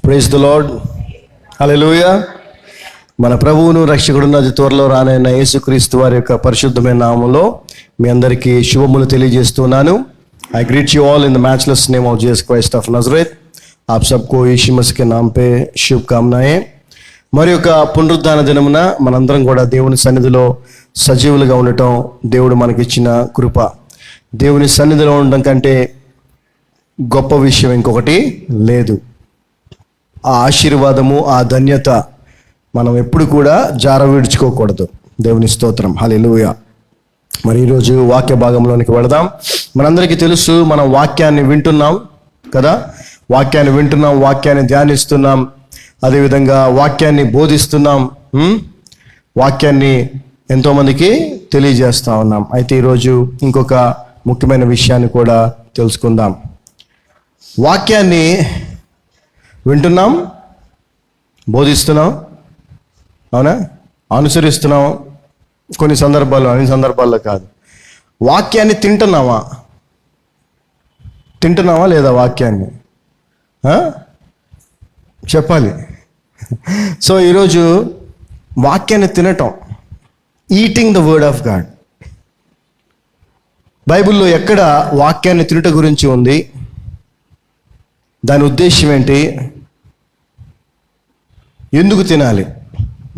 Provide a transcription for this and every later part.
Praise the lord. హల్లెలూయా. మన ప్రభువును రక్షకుడున్న అతి త్వరలో రానైన యేసుక్రీస్తు వారి యొక్క పరిశుద్ధమైన నామములో మీ అందరికీ శుభములు తెలియజేస్తున్నాను. I greet you all in the matchless name of Jesus Christ of Nazareth. आप सबको यीशु मसीह के नाम पे శుభకామనాయే. మరి యొక్క పునరుద్ధాన దినమున మనందరం కూడా దేవుని సన్నిధిలో సజీవులుగా ఉండటం దేవుడు మనకిచ్చిన కృప. దేవుని సన్నిధిలో ఉండడం కంటే గొప్ప విషయం ఇంకొకటి లేదు. ఆ ఆశీర్వాదము, ఆ ధన్యత మనం ఎప్పుడు కూడా జార విడుచుకోకూడదు. దేవుని స్తోత్రం. హల్లెలూయా. మరి ఈరోజు వాక్య భాగంలోనికి వెళదాం. మనందరికీ తెలుసు, మనం వాక్యాన్ని వింటున్నాం కదా, వాక్యాన్ని వింటున్నాం, వాక్యాన్ని ధ్యానిస్తున్నాం, అదేవిధంగా వాక్యాన్ని బోధిస్తున్నాం, వాక్యాన్ని ఎంతోమందికి తెలియజేస్తూ ఉన్నాం. అయితే ఈరోజు ఇంకొక ముఖ్యమైన విషయాన్ని కూడా తెలుసుకుందాం. వాక్యాన్ని వింటున్నాం, బోధిస్తున్నాం, అవునా, అనుసరిస్తున్నాం కొన్ని సందర్భాల్లో, అన్ని సందర్భాల్లో కాదు. వాక్యాన్ని తింటున్నావా లేదా వాక్యాన్ని చెప్పాలి. సో ఈరోజు వాక్యాన్ని తినటం, eating the word of God. బైబిల్లో ఎక్కడ వాక్యాన్ని తినట గురించి ఉంది, దాని ఉద్దేశం ఏంటి, ఎందుకు తినాలి?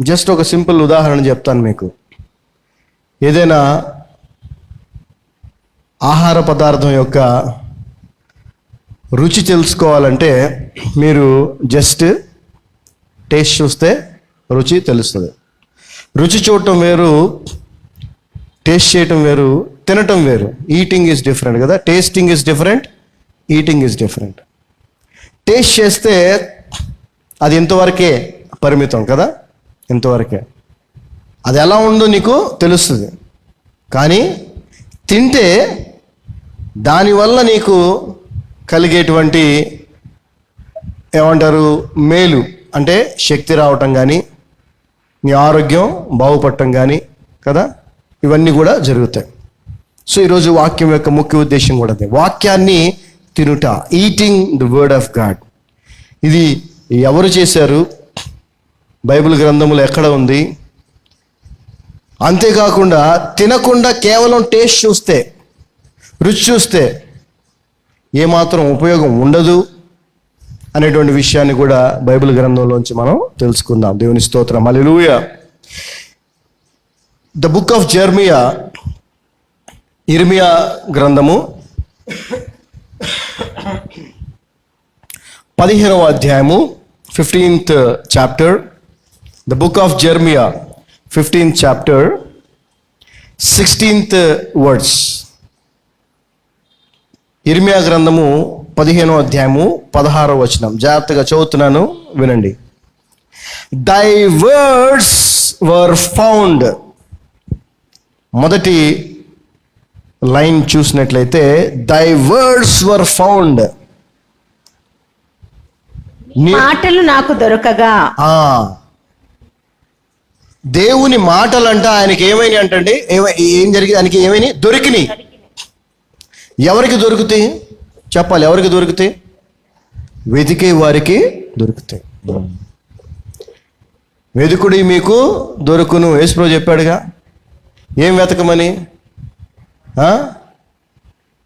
జస్ట్ ఒక సింపుల్ ఉదాహరణ చెప్తాను మీకు. ఏదైనా ఆహార పదార్థం యొక్క రుచి తెలుసుకోవాలంటే మీరు జస్ట్ టేస్ట్ చూస్తే రుచి తెలుస్తుంది. రుచి చూడటం వేరు, టేస్ట్ చేయటం వేరు, తినటం వేరు. ఈటింగ్ ఈజ్ డిఫరెంట్ కదా. Tasting is different, eating is different. Taste చేస్తే అది ఎంతవరకే పరిమితం కదా, ఎంతవరకే. అది ఎలా ఉందో నీకు తెలుస్తుంది. కానీ తింటే దానివల్ల నీకు కలిగేటువంటి ఏమంటారు మేలు అంటే శక్తి రావటం కానీ, నీ ఆరోగ్యం బాగుపడటం కానీ కదా, ఇవన్నీ కూడా జరుగుతాయి. సో ఈరోజు వాక్యం యొక్క ముఖ్య ఉద్దేశం కూడా అదే, వాక్యాన్ని తినుట, eating the word of God. ఇది ఎవరు చేశారు, బైబిల్ గ్రంథములో ఎక్కడ ఉంది? అంతేకాకుండా తినకుండా కేవలం టేస్ట్ చూస్తే, రుచి చూస్తే ఏమాత్రం ఉపయోగం ఉండదు అనేటువంటి విషయాన్ని కూడా బైబిల్ గ్రంథంలోంచి మనం తెలుసుకుందాం. దేవుని స్తోత్రం. హల్లెలూయా. ద బుక్ ఆఫ్ ఇర్మియా గ్రంథము 15వ అధ్యాయము 15th chapter. The book of Jeremiah 15th chapter 16th words. ఇర్మియా గ్రంథము 15వ అధ్యాయము 16వ వచనం. జాగ్రత్తగా చదువుతున్నాను, వినండి. దై వర్డ్స్ వర్ ఫౌండ్. మొదటి లైన్ చూసినట్లయితే దై వర్డ్స్ వర్ ఫౌండ్. మాటలు నాకు దొరకగా. దేవుని మాటలంట ఆయనకి ఏమైనా అంటండి, ఏం జరిగింది? ఆయనకి ఏమైనా దొరికినాయి. ఎవరికి దొరుకుతాయి చెప్పాలి? ఎవరికి దొరుకుతాయి? వెతికే వారికి దొరుకుతాయి. వెతుకుడి మీకు దొరుకును, యేసుప్రభువు చెప్పాడుగా. ఏం వెతకమని?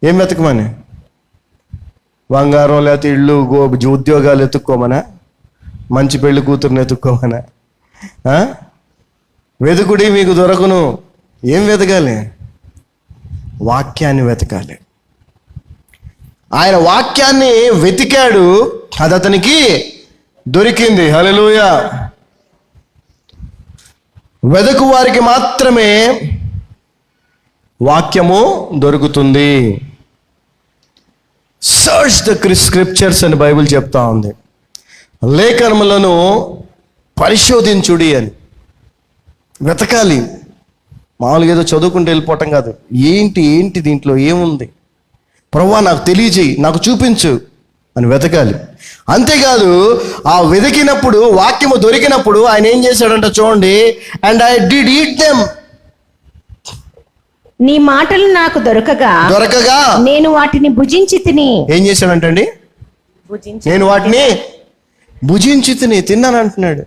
ఏం వెతకమని? బంగారం, లేకపోతే ఇళ్ళు, ఉద్యోగాలు ఎత్తుక్కోమనా? మంచి పెళ్లి కూతురుని ఎత్తుక్కోమనా? వెతుకుడి మీకు దొరకును. ఏం వెతకాలి? వాక్యాన్ని వెతకాలి. ఆయన వాక్యాన్ని వెతికాడు, అది అతనికి దొరికింది. హల్లెలూయా. వెతుకు వారికి మాత్రమే వాక్యము దొరుకుతుంది. సర్చ్ ద స్క్రిప్చర్స్ అని బైబిల్ చెప్తా ఉంది. లేఖనములను పరిశోధించుడి అని. వెతకాలి. మామూలుగా ఏదో చదువుకుంటూ వెళ్ళిపోవటం కాదు. ఏంటి దీంట్లో ఏముంది, ప్రభువా నాకు తెలియజేయి, నాకు చూపించు అని వెతకాలి. అంతేకాదు, ఆ వెతికినప్పుడు, వాక్యము దొరికినప్పుడు ఆయన ఏం చేశాడంట చూడండి. And I did eat them. నీ మాటలు నాకు దొరకగా నేను వాటిని భుజించి తిని. ఏం చేశాడంటండి? నేను వాటిని భుజించి తిన్నాను అంటున్నాడు.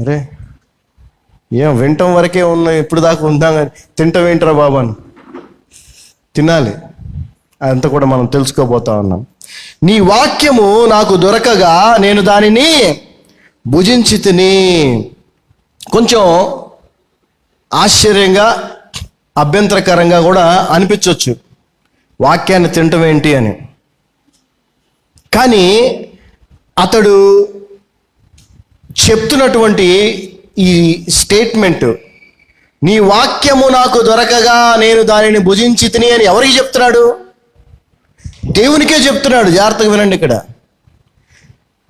అరే ఏం వింటం వరకే ఉన్నాయి, ఇప్పుడు దాకా ఉందాం కానీ తింటాం ఏంటరా బాబు అని. తినాలి, అదంతా కూడా మనం తెలుసుకోబోతా ఉన్నాం. నీ వాక్యము నాకు దొరకగా నేను దానిని భుజించి తిని. కొంచెం ఆశ్చర్యంగా అభ్యంతరకరంగా కూడా అనిపించవచ్చు వాక్యాన్ని తినటం ఏంటి అని. కానీ అతడు చెప్తున్నటువంటి ఈ స్టేట్మెంట్, నీ వాక్యము నాకు దొరకగా నేను దానిని భుజించి తిని అని ఎవరికి చెప్తున్నాడు? దేవునికే చెప్తున్నాడు. జాగ్రత్తగా వినండి. ఇక్కడ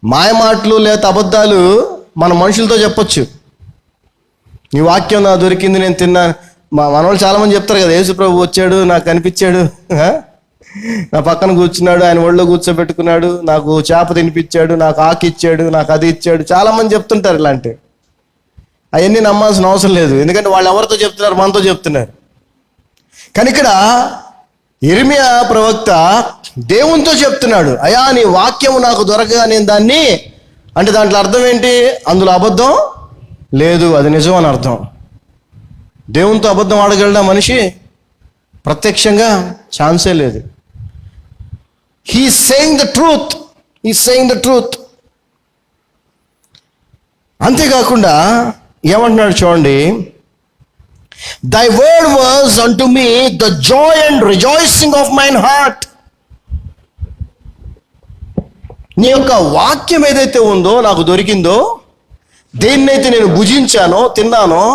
మాయమాటలు లేదా అబద్ధాలు మన మనుషులతో చెప్పొచ్చు. నీ వాక్యం నాకు దొరికింది, నేను తిన్నాను. మనవాళ్ళు చాలామంది చెప్తారు కదా, యేసు ప్రభు వచ్చాడు, నాకు కనిపించాడు, నా పక్కన కూర్చున్నాడు, ఆయన ఒళ్ళో కూర్చోబెట్టుకున్నాడు, నాకు చేప తినిపించాడు, నాకు ఆకు ఇచ్చాడు, నాకు అది ఇచ్చాడు. చాలామంది చెప్తుంటారు ఇలాంటివి. అవన్నీ నమ్మాల్సిన అవసరం లేదు, ఎందుకంటే వాళ్ళు ఎవరితో చెప్తున్నారు? మనతో చెప్తున్నారు. కానీ ఇక్కడ యిర్మీయా ప్రవక్త దేవునితో చెప్తున్నాడు, అయ్యా నీ వాక్యము నాకు దొరకగా నేను దాన్ని, అంటే దాంట్లో అర్థం ఏంటి? అందులో అబద్ధం లేదు, అది నిజం అని అర్థం. దేవునితో అబద్ధం ఆడగలడా మనిషి? ప్రత్యక్షంగా ఛాన్సే లేదు. He's saying the truth, he's saying the truth. అంతేకాకుండా ఏమంటున్నాడు చూడండి, Thy word was unto me the joy and rejoicing of mine heart. నీ యొక్క వాక్యం ఏదైతే ఉందో, నాకు దొరికిందో, దేన్నైతే నేను భుజించానో, తిన్నానో,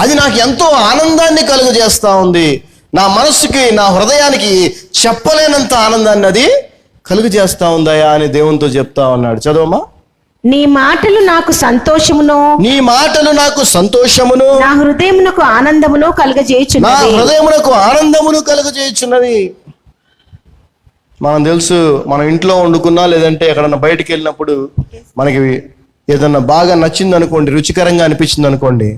అది నాకు ఎంతో ఆనందాన్ని కలుగజేస్తూ ఉంది. నా మనస్సుకి, నా హృదయానికి చెప్పలేనంత ఆనందాన్ని అది కలుగజేస్తూ ఉందయా అని దేవునితో చెప్తా ఉన్నాడు. చదవమ్మా. నీ మాటలు నాకు సంతోషమును, నీ మాటలు నాకు సంతోషమును, నా హృదయమునకు ఆనందమును నా కలుగజేయుచున్నవి. హృదయమునకు ఆనందమును కలుగజేయుచున్నవి. మనం తెలుసు, మనం ఇంట్లో వండుకున్నా లేదంటే ఎక్కడన్నా బయటికి వెళ్ళినప్పుడు మనకి ఏదన్నా బాగా నచ్చింది అనుకోండి, రుచికరంగా అనిపించింది అనుకోండి,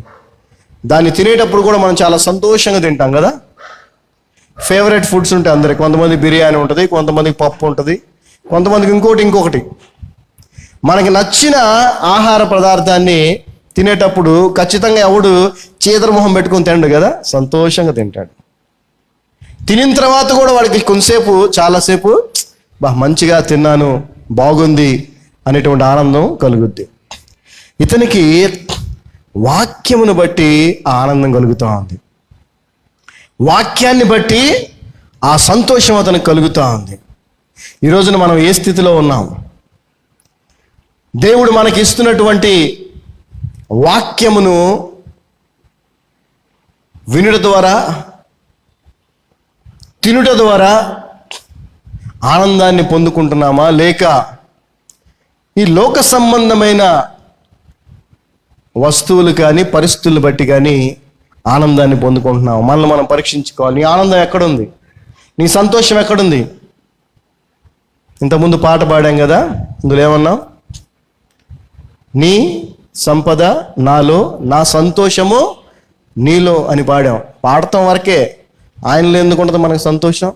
దాన్ని తినేటప్పుడు కూడా మనం చాలా సంతోషంగా తింటాం కదా. ఫేవరెట్ ఫుడ్స్ ఉంటాయి అందరికి. కొంతమంది బిర్యానీ ఉంటుంది, కొంతమందికి పప్పు ఉంటుంది, కొంతమందికి ఇంకొకటి. మనకి నచ్చిన ఆహార పదార్థాన్ని తినేటప్పుడు ఖచ్చితంగా ఎవడు చీదరమొహం పెట్టుకొని తిండు కదా, సంతోషంగా తింటాడు. తినిన తర్వాత కూడా వాడికి కొంతసేపు, చాలాసేపు మంచిగా తిన్నాను, బాగుంది అనేటువంటి ఆనందం కలుగుద్ది. ఇతనికి వాక్యమును బట్టి ఆ ఆనందం కలుగుతూ ఉంది, వాక్యాన్ని బట్టి ఆ సంతోషం అతనికి కలుగుతూ ఉంది. ఈ రోజున మనం ఏ స్థితిలో ఉన్నాం? దేవుడు మనకి ఇస్తున్నటువంటి వాక్యమును వినుట ద్వారా, తినుట ద్వారా ఆనందాన్ని పొందుకుంటున్నామా, లేక ఈ లోక సంబంధమైన వస్తువులు కానీ పరిస్థితులు బట్టి కానీ ఆనందాన్ని పొందుకుంటున్నాము? మనల్ని మనం పరీక్షించుకోవాలి. నీ ఆనందం ఎక్కడుంది? నీ సంతోషం ఎక్కడుంది? ఇంతకుముందు పాట పాడాం కదా, ఇందులో ఏమన్నాం? నీ సంపద నాలో, నా సంతోషము నీలో అని పాడాం. పాడటం వరకే, ఆయనలో ఎందుకు ఉంటుంది మనకు సంతోషం?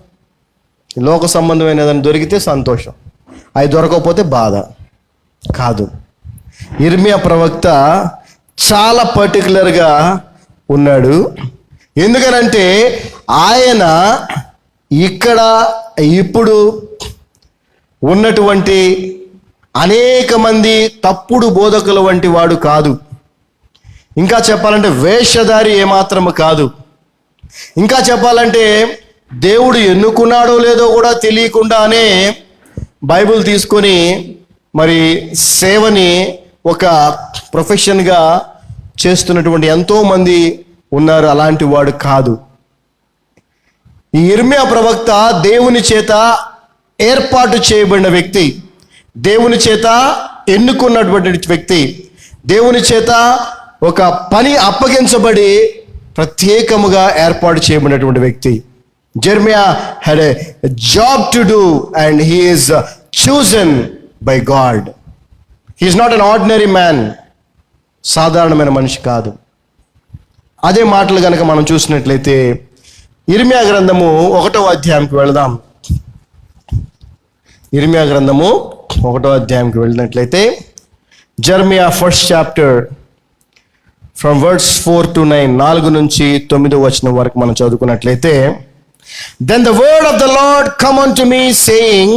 లోక సంబంధమైన ఏదైనా దొరికితే సంతోషం, అవి దొరకకపోతే బాధ కాదు. యిర్మీయా ప్రవక్త చాలా పర్టికులర్గా ఉన్నాడు. ఎందుకనంటే ఆయన ఇక్కడ ఇప్పుడు ఉన్నటువంటి అనేక మంది తప్పుడు బోధకుల వంటి వాడు కాదు. ఇంకా చెప్పాలంటే వేషధారి ఏమాత్రము కాదు. ఇంకా చెప్పాలంటే దేవుడు ఎన్నుకున్నాడో లేదో కూడా తెలియకుండానే బైబిల్ తీసుకొని మరి సేవని ఒక ప్రొఫెషన్గా చేస్తున్నటువంటి ఎంతోమంది ఉన్నారు. అలాంటి వాడు కాదు. ఈ యిర్మీయా ప్రవక్త దేవుని చేత ఏర్పాటు చేయబడిన వ్యక్తి, దేవుని చేత ఎన్నుకున్నటువంటి వ్యక్తి, దేవుని చేత ఒక పని అప్పగించబడి ప్రత్యేకముగా ఏర్పాటు చేయబడినటువంటి వ్యక్తి. Jeremiah had a job to do and he is chosen by God. He is not an ordinary man. సాధారణమైన మనిషి కాదు. అదే మాటలు కనుక మనం చూసినట్లయితే యిర్మీయా గ్రంథము 1వ అధ్యాయంకి వెళదాం. యిర్మీయా గ్రంథము 1వ అధ్యాయంకి వెళ్ళినట్లయితే, Jeremiah 1st chapter from words 4 to 9, 4 నుంచి 9వ వచనం వరకు మనం చదువుకున్నట్లయితే, Then the word of the Lord come unto me, saying,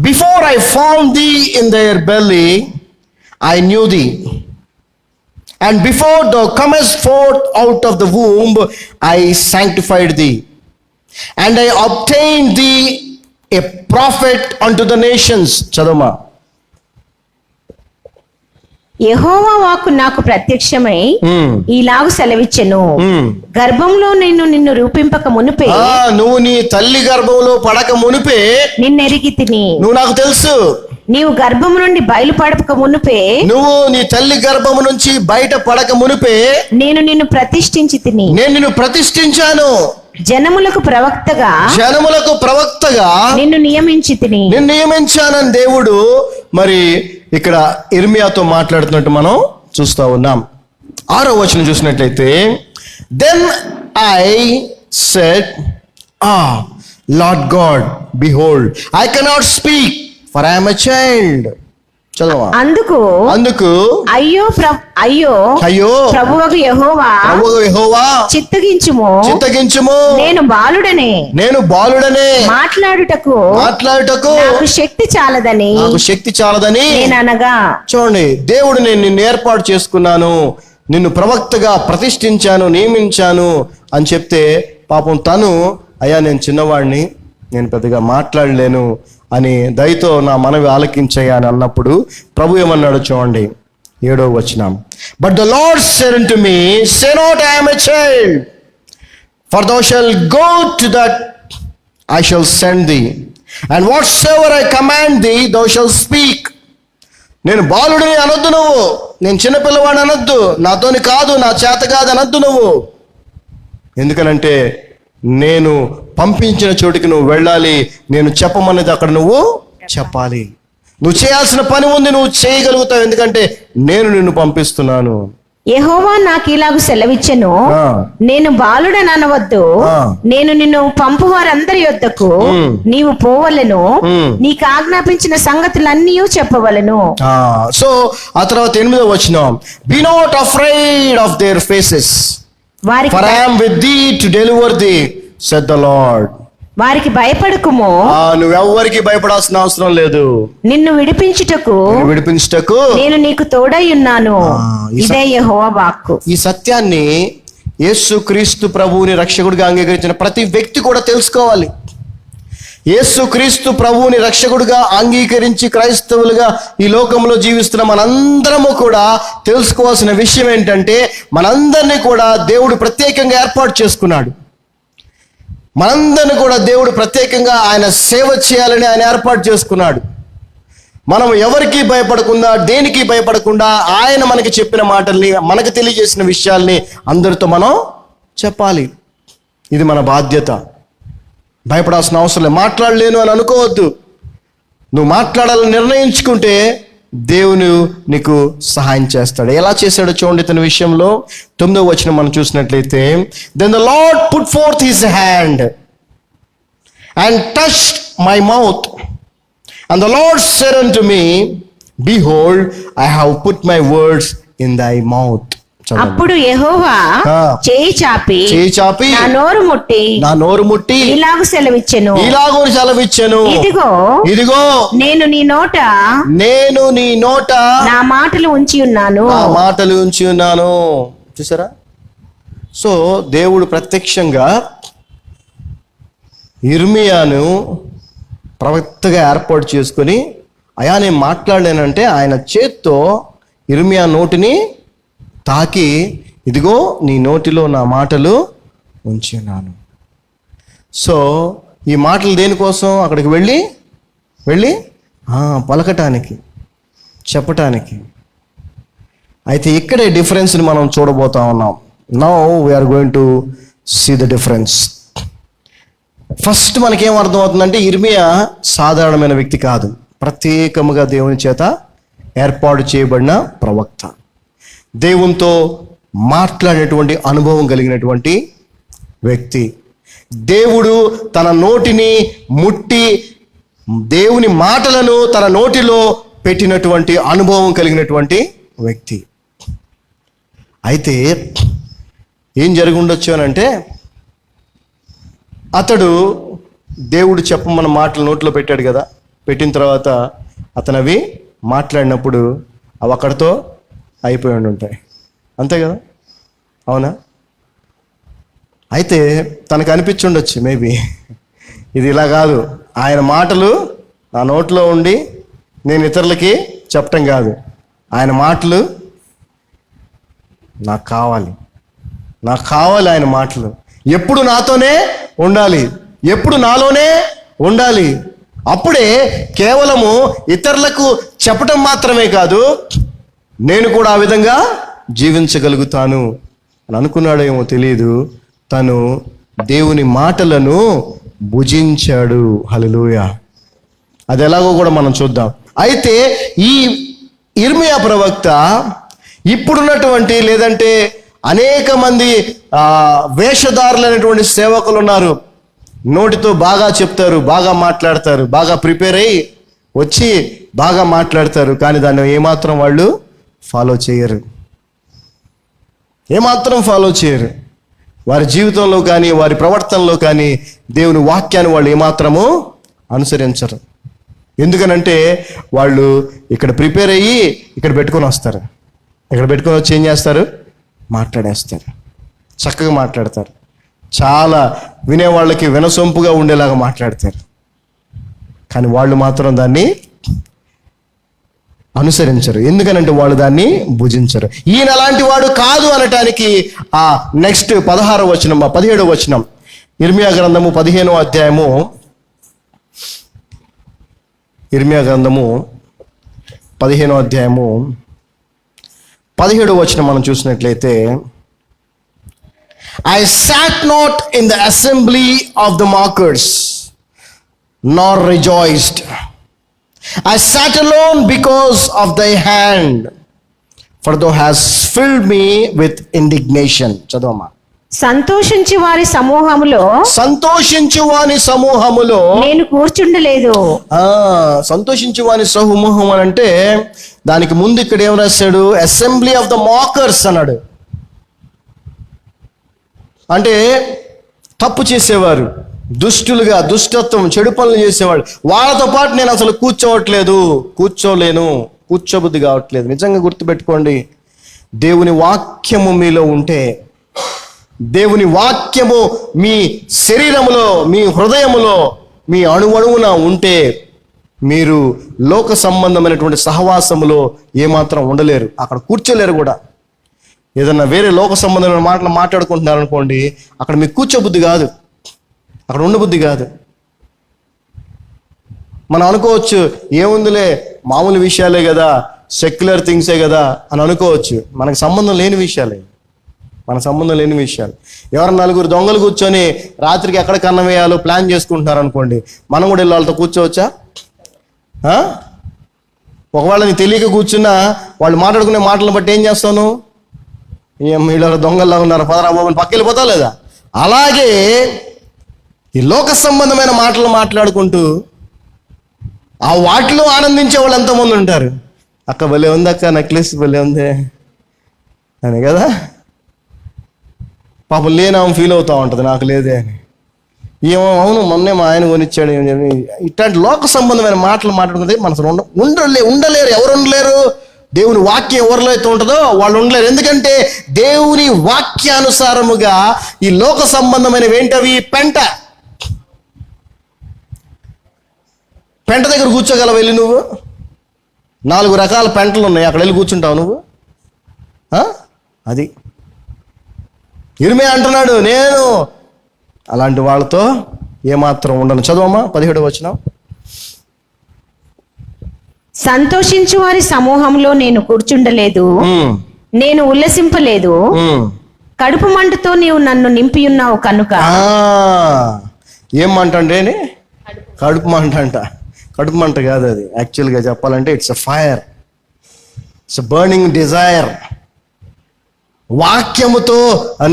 Before I formed thee in their belly, I knew thee. And before thou comest forth out of the womb, I sanctified thee. And I obtained thee a prophet unto the nations. చదవమా. యెహోవా వాక్కు నాకు ప్రత్యక్షమై ఈలాగు సెలవిచ్చెను, గర్భంలో నిన్ను రూపింపక మునుపే, నువ్వు నీ తల్లి గర్భంలో పడక మునిపే నిన్నెరిగి తిని, నువ్వు నాకు తెలుసు. నీవు గర్భము నుండి బయలుపడక మునుపే, నువ్వు నీ తల్లి గర్భము నుంచి బయట పడక మునిపే నేను నిన్ను ప్రతిష్ఠించి తిని, నేను నిన్ను ప్రతిష్ఠించాను. జనములకు ప్రవక్తగా నిన్ను నియమించానని దేవుడు మరి ఇక్కడ ఇర్మియాతో మాట్లాడుతున్నట్టు మనం చూస్తా ఉన్నాం. 6వ వచనం చూసినట్లయితే, then I said, Lord God, behold I cannot speak, for I am a child. చదవా. అందుకు అయ్యో ప్రభువగు యెహోవా చిత్తగించుము, నేను బాలుడనే మాట్లాడుటకు నాకు శక్తి చాలదని నేను అనగా. చూడండి, దేవుడు నేను నిన్ను ఏర్పాటు చేసుకున్నాను, నిన్ను ప్రవక్తగా ప్రతిష్ఠించాను, నియమించాను అని చెప్తే, పాపం తను అయ్యా నేను చిన్నవాడిని, నేను పెద్దగా మాట్లాడలేను అని దయతో నా మనవి ఆలకించయ్యా అని అన్నప్పుడు ప్రభు ఏమన్నాడు చూడండి, 7వ వచనం. But the lord said unto me, say not I am a child, for thou shalt go to that I shall send thee, and whatsoever I command thee thou shalt speak. నేను బాలుడిని అనొద్దు, నువ్వు నేను చిన్నపిల్లవాడిని అనొద్దు, నాతోని కాదు, నా చేత కాదు అనొద్దు నువ్వు. ఎందుకనంటే నేను పంపించిన చోటికి నువ్వు వెళ్ళాలి, నేను చెప్పమన్నది అక్కడ నువ్వు చెప్పాలి. నువ్వు చేయాల్సిన పని ఉంది, నువ్వు చేయగలుగుతావు, ఎందుకంటే నేను నిన్ను పంపిస్తున్నాను. యెహోవా నాకు ఇలాగు సెలవిచ్చెను, నేను బాలుడని అనవద్దు, నేను నిన్ను పంపు వారందరి యొద్దకు నీవు పోవలెను, నీకు ఆజ్ఞాపించిన సంగతులన్నీ చెప్పవలెను. సో ఆ తర్వాత 8వ వచనం, be not afraid of their faces, for I am with thee to deliver thee, said the Lord. వారికి భయపడకుము, నువ్వెవ్వరికి భయపడాల్సిన అవసరం లేదు, నిన్ను విడిపించుటకు నేను నీకు తోడై ఉన్నాను. ఇదే యెహోవా వాక్కు. ఈ సత్యాన్ని యేసుక్రీస్తు ప్రభువుని రక్షకుడిగా అంగీకరించిన ప్రతి వ్యక్తి కూడా తెలుసుకోవాలి. యేసుక్రీస్తు ప్రభువుని రక్షకుడిగా అంగీకరించి క్రైస్తవులుగా ఈ లోకంలో జీవిస్తున్న మనందరము కూడా తెలుసుకోవాల్సిన విషయం ఏంటంటే, మనందరినీ కూడా దేవుడు ప్రత్యేకంగా ఏర్పాటు చేసుకున్నాడు. మనందరినీ కూడా దేవుడు ప్రత్యేకంగా ఆయన సేవ చేయాలని ఆయన ఏర్పాటు చేసుకున్నాడు. మనం ఎవరికి భయపడకుండా, దేనికి భయపడకుండా ఆయన మనకి చెప్పిన మాటల్ని, మనకు తెలియజేసిన విషయాల్ని అందరితో మనం చెప్పాలి. ఇది మన బాధ్యత. భయపడాల్సిన అవసరం లేదు. మాట్లాడలేను అని అనుకోవద్దు. నువ్వు మాట్లాడాలని నిర్ణయించుకుంటే దేవుని నీకు సహాయం చేస్తాడు. ఎలా చేశాడో చూడండి తన విషయంలో. 9వ వచనం మనం చూసినట్లయితే, then the Lord put forth his hand and touched my mouth, and the Lord said unto me, behold, I have put my words in thy mouth. అప్పుడు యెహోవా చేయి చాపి నా నోరు ముట్టి ఇలాగు సెలవిచ్చెను, ఇదిగో నేను నీ నోట నా మాటలు ఉంచి ఉన్నాను. చూసారా? సో దేవుడు ప్రత్యక్షంగా ఇర్మియాను ప్రవక్తగా ఏర్పాటు చేసుకొని, అయా నేను మాట్లాడలేనంటే ఆయన చేత్తో ఇర్మియా నోటిని తాకి, ఇదిగో నీ నోటిలో నా మాటలు ఉంచి ఉన్నాను. సో ఈ మాటలు దేనికోసం? అక్కడికి వెళ్ళి పలకటానికి, చెప్పటానికి. అయితే ఇక్కడే డిఫరెన్స్ని మనం చూడబోతా ఉన్నాం. Now we're going to see the difference. First మనకేం అర్థమవుతుందంటే, ఇర్మియా సాధారణమైన వ్యక్తి కాదు, ప్రత్యేకముగా దేవుని చేత ఏర్పాటు చేయబడిన ప్రవక్త, దేవునితో మాట్లాడేటువంటి అనుభవం కలిగినటువంటి వ్యక్తి. దేవుడు తన నోటిని ముట్టి దేవుని మాటలను తన నోటిలో పెట్టినటువంటి అనుభవం కలిగినటువంటి వ్యక్తి. అయితే ఏం జరిగి ఉండొచ్చు అని అంటే, అతడు దేవుడు చెప్పమన్న మాటలు నోట్లో పెట్టాడు కదా, పెట్టిన తర్వాత అతను అవి మాట్లాడినప్పుడు అవి అక్కడితో అయిపోయి ఉంటాయి. అంతే కదా, అవునా? అయితే తనకు అనిపించి ఉండొచ్చు మేబీ, ఇది ఇలా కాదు, ఆయన మాటలు నా నోట్లో ఉండి నేను ఇతరులకి చెప్పటం కాదు, ఆయన మాటలు నాకు కావాలి ఆయన మాటలు ఎప్పుడు నాతోనే ఉండాలి, ఎప్పుడు నాలోనే ఉండాలి. అప్పుడే కేవలము ఇతరులకు చెప్పటం మాత్రమే కాదు, నేను కూడా ఆ విధంగా జీవించగలుగుతాను అని అనుకున్నాడేమో తెలియదు. తను దేవుని మాటలను భుజించాడు. హల్లెలూయా. అది ఎలాగో కూడా మనం చూద్దాం. అయితే ఈ ఇర్మియా ప్రవక్త ఇప్పుడున్నటువంటి, లేదంటే అనేక మంది వేషధారులైనటువంటి సేవకులు ఉన్నారు. నోటితో బాగా చెప్తారు, బాగా మాట్లాడతారు, బాగా ప్రిపేర్ అయ్యి వచ్చి బాగా మాట్లాడతారు, కానీ దాన్ని ఏమాత్రం వాళ్ళు ఫాలో చేయరు. వారి జీవితంలో కానీ వారి ప్రవర్తనలో కానీ దేవుని వాక్యాన్ని వాళ్ళు ఏమాత్రము అనుసరించరు. ఎందుకనంటే వాళ్ళు ఇక్కడ ప్రిపేర్ అయ్యి ఇక్కడ పెట్టుకొని వస్తారు, ఇక్కడ పెట్టుకొని వచ్చి ఏం చేస్తారు, మాట్లాడేస్తారు, చక్కగా మాట్లాడతారు, చాలా వినేవాళ్ళకి వినసొంపుగా ఉండేలాగా మాట్లాడతారు, కానీ వాళ్ళు మాత్రం దాన్ని అనుసరించరు. ఎందుకనంటే వాళ్ళు దాన్ని భుజించరు. ఈయన అలాంటి వాడు కాదు అనటానికి ఆ నెక్స్ట్ 17వ వచనం ఇర్మియా గ్రంథము 15వ అధ్యాయము, ఇర్మియా గ్రంథము 15వ అధ్యాయము 17వ వచనం మనం చూసినట్లయితే, I sat not in the assembly of the mockers, nor rejoiced. I sat alone because of thy hand, for thou hast filled me with indignation. చదవమ్మా. సంతోషించి వారి సమూహములో నేను కూర్చుండలేదు. సంతోషించి వాని సమూహం అని అంటే దానికి ముందు ఇక్కడ ఏం రాశాడు, అసెంబ్లీ ఆఫ్ ద మాకర్స్ అన్నాడు. అంటే తప్పు చేసేవారు, దుష్టులుగా, దుష్టత్వం, చెడు పనులు చేసేవాడు, వాళ్ళతో పాటు నేను అసలు కూర్చోలేను, కూర్చోబుద్ధి కావట్లేదు. నిజంగా గుర్తుపెట్టుకోండి, దేవుని వాక్యము మీలో ఉంటే, దేవుని వాక్యము మీ శరీరములో, మీ హృదయములో, మీ అణువణువున ఉంటే మీరు లోక సంబంధమైనటువంటి సహవాసములో ఏమాత్రం ఉండలేరు, అక్కడ కూర్చోలేరు కూడా. ఏదన్నా వేరే లోక సంబంధమైన మాటలు మాట్లాడుకుంటున్నారు అనుకోండి, అక్కడ మీకు కూర్చోబుద్ధి కాదు, అక్కడ ఉండబుద్ధి కాదు. మనం అనుకోవచ్చు, ఏముందిలే మామూలు విషయాలే కదా, సెక్యులర్ థింగ్సే కదా అని అనుకోవచ్చు. మనకు సంబంధం లేని విషయాలు. ఎవరైనా నలుగురు దొంగలు కూర్చొని రాత్రికి ఎక్కడ కన్నం వేయాలో ప్లాన్ చేసుకుంటున్నారు అనుకోండి, మనం కూడా వెళ్ళి వాళ్ళతో కూర్చోవచ్చా? ఒకవేళ నీకు తెలియక కూర్చున్నా వాళ్ళు మాట్లాడుకునే మాటలను బట్టి ఏం చేస్తాను, వీళ్ళ దొంగల్లా ఉన్నారు, పదరా బాబు పక్క వెళ్ళిపోతా లేదా? అలాగే ఈ లోక సంబంధమైన మాటలు మాట్లాడుకుంటూ ఆ వాటిలో ఆనందించే వాళ్ళు ఎంతోమంది ఉంటారు. అక్క భలే ఉంది, అక్క నెక్లెస్ భలే ఉంది అని కదా, పాపం లేనామో ఫీల్ అవుతూ ఉంటుంది, నాకు లేదే అని. ఏమో అవును మొన్నే మా ఆయన కొనిచ్చాడు. ఇట్లాంటి లోక సంబంధమైన మాటలు మాట్లాడుకుంటే మనసు ఉండలేరు. ఎవరు ఉండలేరు? దేవుని వాక్యం ఎవరిలో అయితే ఉంటుందో వాళ్ళు ఉండలేరు. ఎందుకంటే దేవుని వాక్యానుసారముగా ఈ లోక సంబంధమైనవి ఏంటవి? పెంట దగ్గర కూర్చోగలవు వెళ్ళి నువ్వు? 4 రకాల పెంటలు ఉన్నాయి, అక్కడ వెళ్ళి కూర్చుంటావు నువ్వు? అది ఇర్మియా అంటున్నాడు, నేను అలాంటి వాళ్ళతో ఏమాత్రం ఉండను. చదవమ్మా 17వ వచనం. సంతోషించు వారి సమూహంలో నేను కూర్చుండలేదు, నేను ఉల్లసింపలేదు, కడుపు మంటతో నీవు నన్ను నింపి ఉన్నావు కనుక. ఏం మంట అంటే? కడుపు మంట అంట. కడుపు మంట కాదు అది, యాక్చువల్గా చెప్పాలంటే it's a fire, it's a burning desire. వాక్యముతో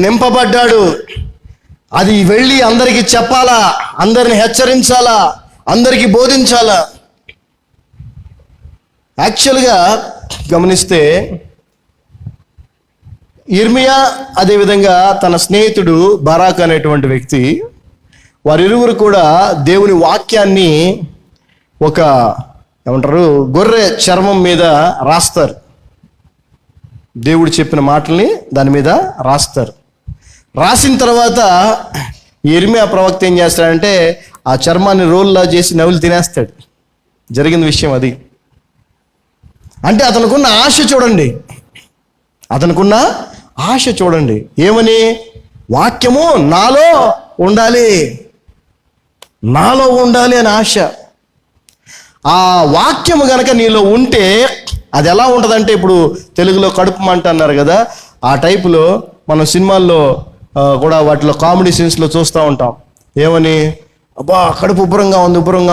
నింపబడ్డాడు. అది వెళ్ళి అందరికి చెప్పాలా, అందరిని హెచ్చరించాలా, అందరికీ బోధించాలా. యాక్చువల్గా గమనిస్తే ఇర్మియా అదేవిధంగా తన స్నేహితుడు బరాక్ అనేటువంటి వ్యక్తి, వారిరువురు కూడా దేవుని వాక్యాన్ని ఒక ఏమంటారు గొర్రె చర్మం మీద రాస్తారు. దేవుడు చెప్పిన మాటల్ని దాని మీద రాస్తారు. రాసిన తర్వాత ఇర్మియా ప్రవక్త ఏం చేస్తాడంటే ఆ చర్మాన్ని రోల్లా చేసి నవ్వులు తినేస్తాడు. జరిగిన విషయం అది. అంటే అతనుకున్న ఆశ చూడండి, అతనుకున్న ఆశ చూడండి. ఏమని? వాక్యము నాలో ఉండాలి, నాలో ఉండాలి అని ఆశ. ఆ వాక్యము గనక నీలో ఉంటే అది ఎలా ఉంటుందంటే, ఇప్పుడు తెలుగులో కడుపు మంట అన్నారు కదా, ఆ టైపులో మనం సినిమాల్లో కూడా వాటిలో కామెడీ సీన్స్లో చూస్తూ ఉంటాం. ఏమని? అబ్బా కడుపు ఉబ్బరంగా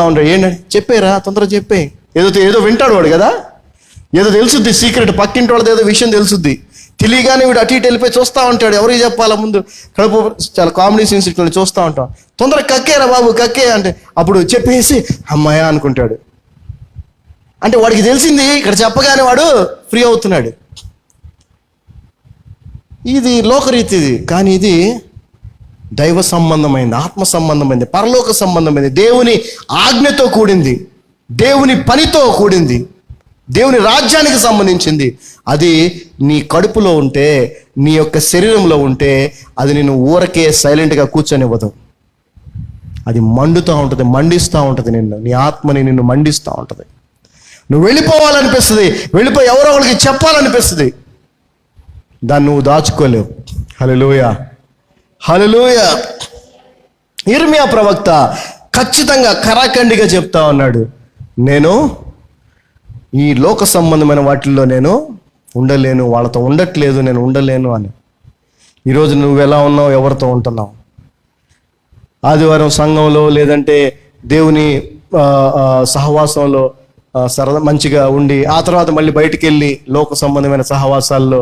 ఉంది. ఏంటంటే చెప్పేరా, తొందరగా చెప్పే. ఏదో వింటాడు వాడు కదా, ఏదో తెలుసుద్ది సీక్రెట్, పక్కింటి వాళ్ళది ఏదో విషయం తెలుసుద్ది. తెలియగానే వీడు అటు ఇటు వెళ్ళిపోయి చూస్తూ ఉంటాడు, ఎవరికి చెప్పాలా ముందు. కడుపు చాలా కామెడీ సీన్స్ ఇట్లా చూస్తూ ఉంటాం. తొందరగా కక్కేరా బాబు కక్కే అంటే అప్పుడు చెప్పేసి అమ్మాయ అనుకుంటాడు. అంటే వాడికి తెలిసింది ఇక్కడ చెప్పగానే వాడు ఫ్రీ అవుతున్నాడు. ఇది లోకరీతిది, కానీ ఇది దైవ సంబంధమైంది, ఆత్మ సంబంధమైంది, పరలోక సంబంధమైంది, దేవుని ఆజ్ఞతో కూడింది, దేవుని పనితో కూడింది, దేవుని రాజ్యానికి సంబంధించింది. అది నీ కడుపులో ఉంటే, నీ యొక్క శరీరంలో ఉంటే, అది నేను ఊరకే సైలెంట్గా కూర్చొనివ్వదు. అది మండుతూ ఉంటుంది, మండిస్తూ ఉంటుంది నిన్ను, నీ ఆత్మని నిన్ను మండిస్తూ ఉంటుంది. నువ్వు వెళ్ళిపోవాలనిపిస్తుంది, వెళ్ళిపోయి ఎవరో ఒకరికి చెప్పాలనిపిస్తుంది, దాన్ని నువ్వు దాచుకోలేవు. హల్లెలూయా, హల్లెలూయా. ఇర్మియా ప్రవక్త ఖచ్చితంగా కరాఖండిగా చెప్తా ఉన్నాడు, నేను ఈ లోక సంబంధమైన వాటిల్లో నేను ఉండలేను, వాళ్ళతో ఉండట్లేదు, నేను ఉండలేను అని. ఈరోజు నువ్వు ఎలా ఉన్నావు, ఎవరితో ఉంటున్నావు? ఆదివారం సంఘంలో లేదంటే దేవుని సహవాసంలో సరదా మంచిగా ఉండి ఆ తర్వాత మళ్ళీ బయటికి వెళ్ళి లోక సంబంధమైన సహవాసాల్లో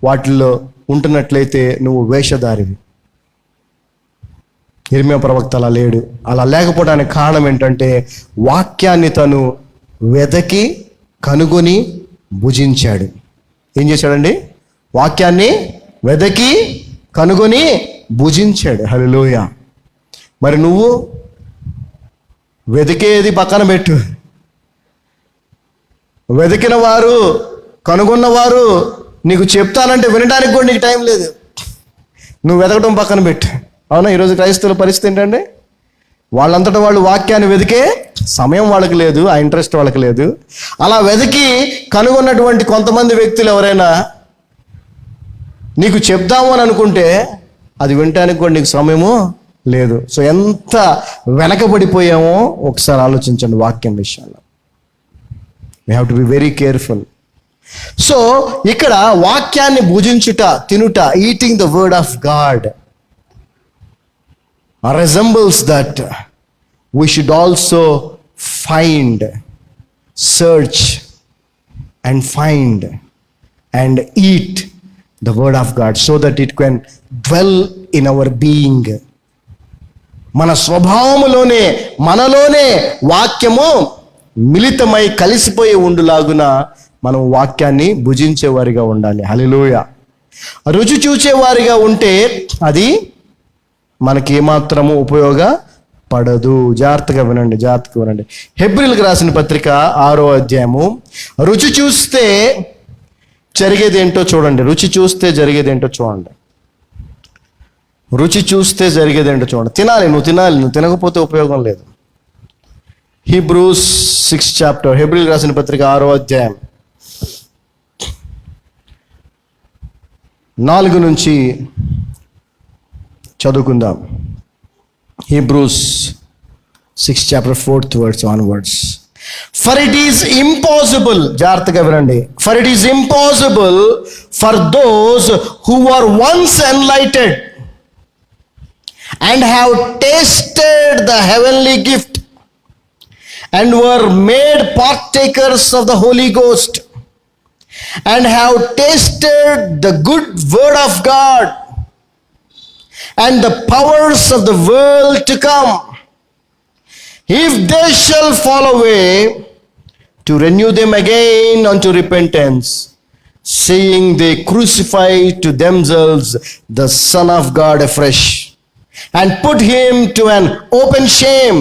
వాటిల్లో ఉంటున్నట్లయితే నువ్వు వేషధారివి. ఇర్మియా ప్రవక్త అలా లేడు. అలా లేకపోవడానికి కారణం ఏంటంటే వాక్యాన్ని తను వెదకి కనుగొని భుజించాడు. ఏం చేశాడండి? వాక్యాన్ని వెదకి కనుగొని భుజించాడు. హల్లెలూయా. మరి నువ్వు వెతికేది పక్కన పెట్టు, వెతికిన వారు కనుగొన్నవారు నీకు చెప్తానంటే వినడానికి కూడా నీకు టైం లేదు. నువ్వు వెతకడం పక్కన పెట్టు. అవునా? ఈరోజు క్రైస్తవుల పరిస్థితి ఏంటంటే వాళ్ళంతటా వాళ్ళు వాక్యాన్ని వెతికే సమయం వాళ్ళకి లేదు, ఆ ఇంట్రెస్ట్ వాళ్ళకి లేదు. అలా వెతికి కనుగొన్నటువంటి కొంతమంది వ్యక్తులు ఎవరైనా నీకు చెప్దాము అని అనుకుంటే అది వినటానికి కూడా నీకు సమయము లేదు. సో ఎంత వెనకబడిపోయామో ఒకసారి ఆలోచించండి వాక్యం విషయంలో. We have to be very careful. So ఇక్కడ వాక్యాన్ని భుజించుట, తినుట, eating the word of God resembles that we should also search and eat the word of God so that it can dwell in our being. మన స్వభావములోనే మనలోనే వాక్యము మిళితమై కలిసిపోయి ఉండులాగున మనం వాక్యాన్ని భుజించేవారిగా ఉండాలి. హల్లెలూయా. రుచి చూచేవారిగా ఉంటే అది మనకి ఏమాత్రము ఉపయోగపడదు. జాగ్రత్తగా వినండి. హెబ్రీయులకు రాసిన పత్రిక 6వ అధ్యాయము. రుచి చూస్తే జరిగేది ఏంటో చూడండి. తినాలి, నువ్వు తినకపోతే ఉపయోగం లేదు. హీబ్రూస్ 6th chapter, హెబ్రీయులకు రాసిన పత్రిక 6వ అధ్యాయం 4 నుంచి చదువుకుందాం. Hebrews 6th chapter 4th verse onwards. For it is impossible, జాగ్రత్తగా వినండి. For it is impossible for those who were once enlightened and have tasted the heavenly gift and were made partakers of the Holy Ghost and have tasted the good word of God and the powers of the world to come, If they shall fall away, to renew them again unto repentance, seeing they crucify to themselves the Son of God afresh, and put him to an open shame.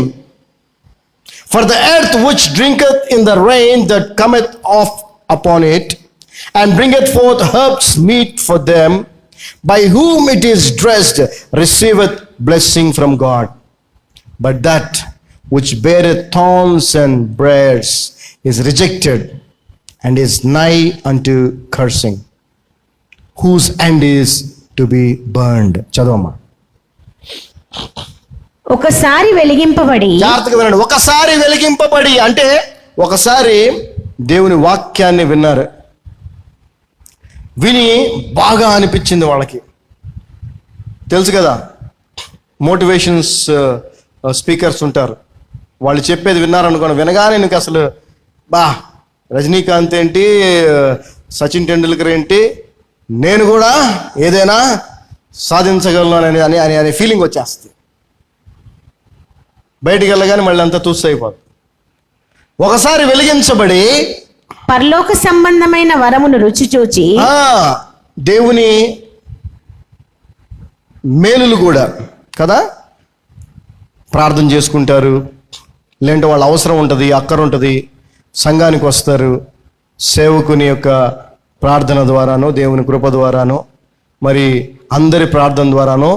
For the earth which drinketh in the rain that cometh off upon it, and bringeth forth herbs meet for them, by whom it is dressed, receiveth blessing from God. But that which beareth thorns and briars is rejected, and is nigh unto cursing, whose end is to be burned. చదవమ్మా. ఒకసారి వెలిగింపబడి, జాగ్రత్తగా వినండి. ఒకసారి వెలిగింపబడి అంటే ఒకసారి దేవుని వాక్యాన్ని విన్నారు, విని బాగా అనిపించింది వాళ్ళకి. తెలుసు కదా, మోటివేషన్స్ స్పీకర్స్ ఉంటారు, వాళ్ళు చెప్పేది విన్నారనుకోండి, వినగానే నీకు అసలు రజనీకాంత్ ఏంటి, సచిన్ టెండూల్కర్ ఏంటి, నేను కూడా ఏదైనా సాధించగలను అనే ఫీలింగ్ వచ్చేస్తుంది. బయటికి వెళ్ళగానే మళ్ళీ అంతా తుస్సు అయిపోతుంది. ఒకసారి వెలిగించబడి పరలోక సంబంధమైన వరమును రుచి చూచి, దేవుని మేలులు కూడా కదా ప్రార్థన చేసుకుంటారు, లేదంటే వాళ్ళ అవసరం ఉంటుంది, అక్కర ఉంటుంది, సంఘానికి వస్తారు, సేవకుని యొక్క ప్రార్థన ద్వారానో దేవుని కృప ద్వారానో మరి అందరి ప్రార్థన ద్వారానో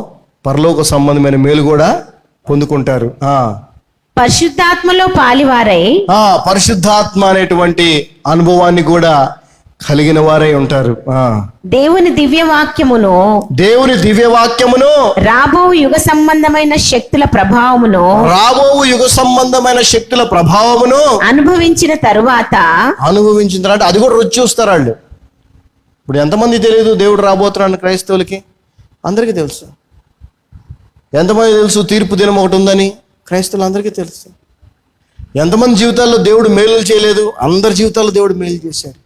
పరలోక సంబంధమైన మేలు కూడా పొందుకుంటారు. పరిశుద్ధాత్మలో పాలివారై, పరిశుద్ధాత్మ అనేటువంటి అనుభవాన్ని కూడా కలిగిన వారై ఉంటారు. దేవుని దివ్య వాక్యమును రాబో యుగ సంబంధమైన శక్తుల ప్రభావమును అనుభవించిన తరువాత అది కూడా రుచి చూస్తారు వాళ్ళు. ఇప్పుడు ఎంతమంది తెలియదు దేవుడు రాబోతున్నాడు క్రైస్తవులకి? అందరికీ తెలుసు. ఎంతమంది తెలుసు తీర్పు దినం ఒకటి ఉందని? క్రైస్తవులు అందరికీ తెలుసు. ఎంతమంది జీవితాల్లో దేవుడు మేలు చేయలేదు? అందరి జీవితాల్లో దేవుడు మేలు చేశాడు.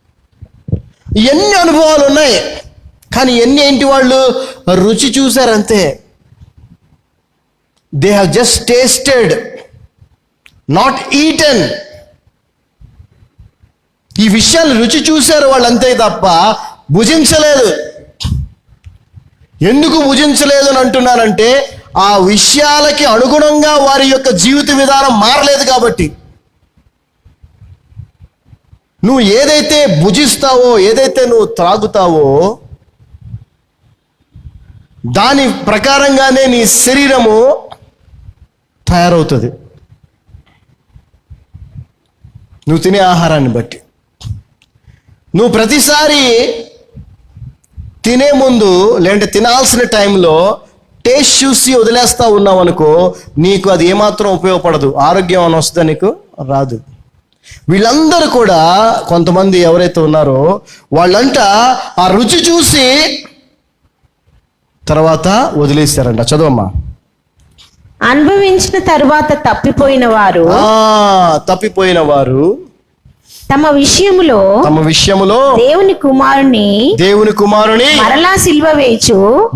ఎన్ని అనుభవాలు ఉన్నాయి, కానీ ఎన్ని ఏంటి వాళ్ళు రుచి చూశారంతే. They have just tasted, not eaten. ఈ విషయాలు రుచి చూశారు వాళ్ళు అంతే తప్ప భుజించలేదు. ఎందుకు భుజించలేదు అని అంటున్నానంటే ఆ విషయాలకి అనుగుణంగా వారి యొక్క జీవిత విధానం మారలేదు కాబట్టి. నువ్వు ఏదైతే భుజిస్తావో, ఏదైతే నువ్వు త్రాగుతావో దాని ప్రకారంగానే నీ శరీరము తయారవుతుంది. నువ్వు తినే ఆహారాన్ని బట్టి. నువ్వు ప్రతిసారి తినే ముందు లేదంటే తినాల్సిన టైంలో టేస్ట్ చూసి వదిలేస్తా ఉన్నావు అనుకో, నీకు అది ఏమాత్రం ఉపయోగపడదు. ఆరోగ్యం అని వస్తుందా? నీకు రాదు. వీళ్ళందరూ కూడా కొంతమంది ఎవరైతే ఉన్నారో వాళ్ళంట ఆ రుచి చూసి తర్వాత వదిలేస్తారంట. చదవమ్మా. అనుభవించిన తరువాత తప్పిపోయిన వారు తమ విషయములో దేవుని కుమారుని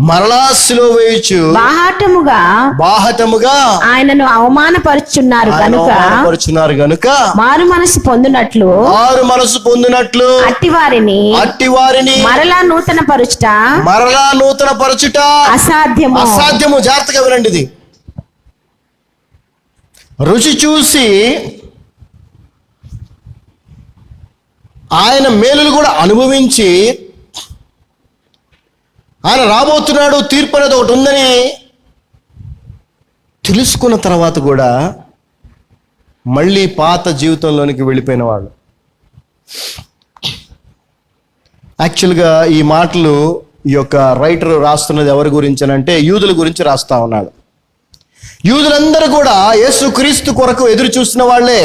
మరలా సిలువ వేయచ్చు బాహాటముగా ఆయనను అవమానపరుచున్నారు గనుక మారు మనసు పొందునట్లు అట్టివారిని మరలా నూతన పరుచుట అసాధ్యము. జాగ్రత్తగా వినండి. ఇది రుచి చూసి ఆయన మేలులు కూడా అనుభవించి ఆయన రాబోతున్నాడు, తీర్పు అనేది ఒకటి ఉందని తెలుసుకున్న తర్వాత కూడా మళ్ళీ పాత జీవితంలోనికి వెళ్ళిపోయిన వాళ్ళు. యాక్చువల్గా ఈ మాటలు ఈ యొక్క రైటర్ రాస్తున్నది ఎవరి గురించి అంటే యూదుల గురించి రాస్తా ఉన్నాడు. యూదులందరూ కూడా యేసుక్రీస్తు కొరకు ఎదురు చూసిన వాళ్ళే.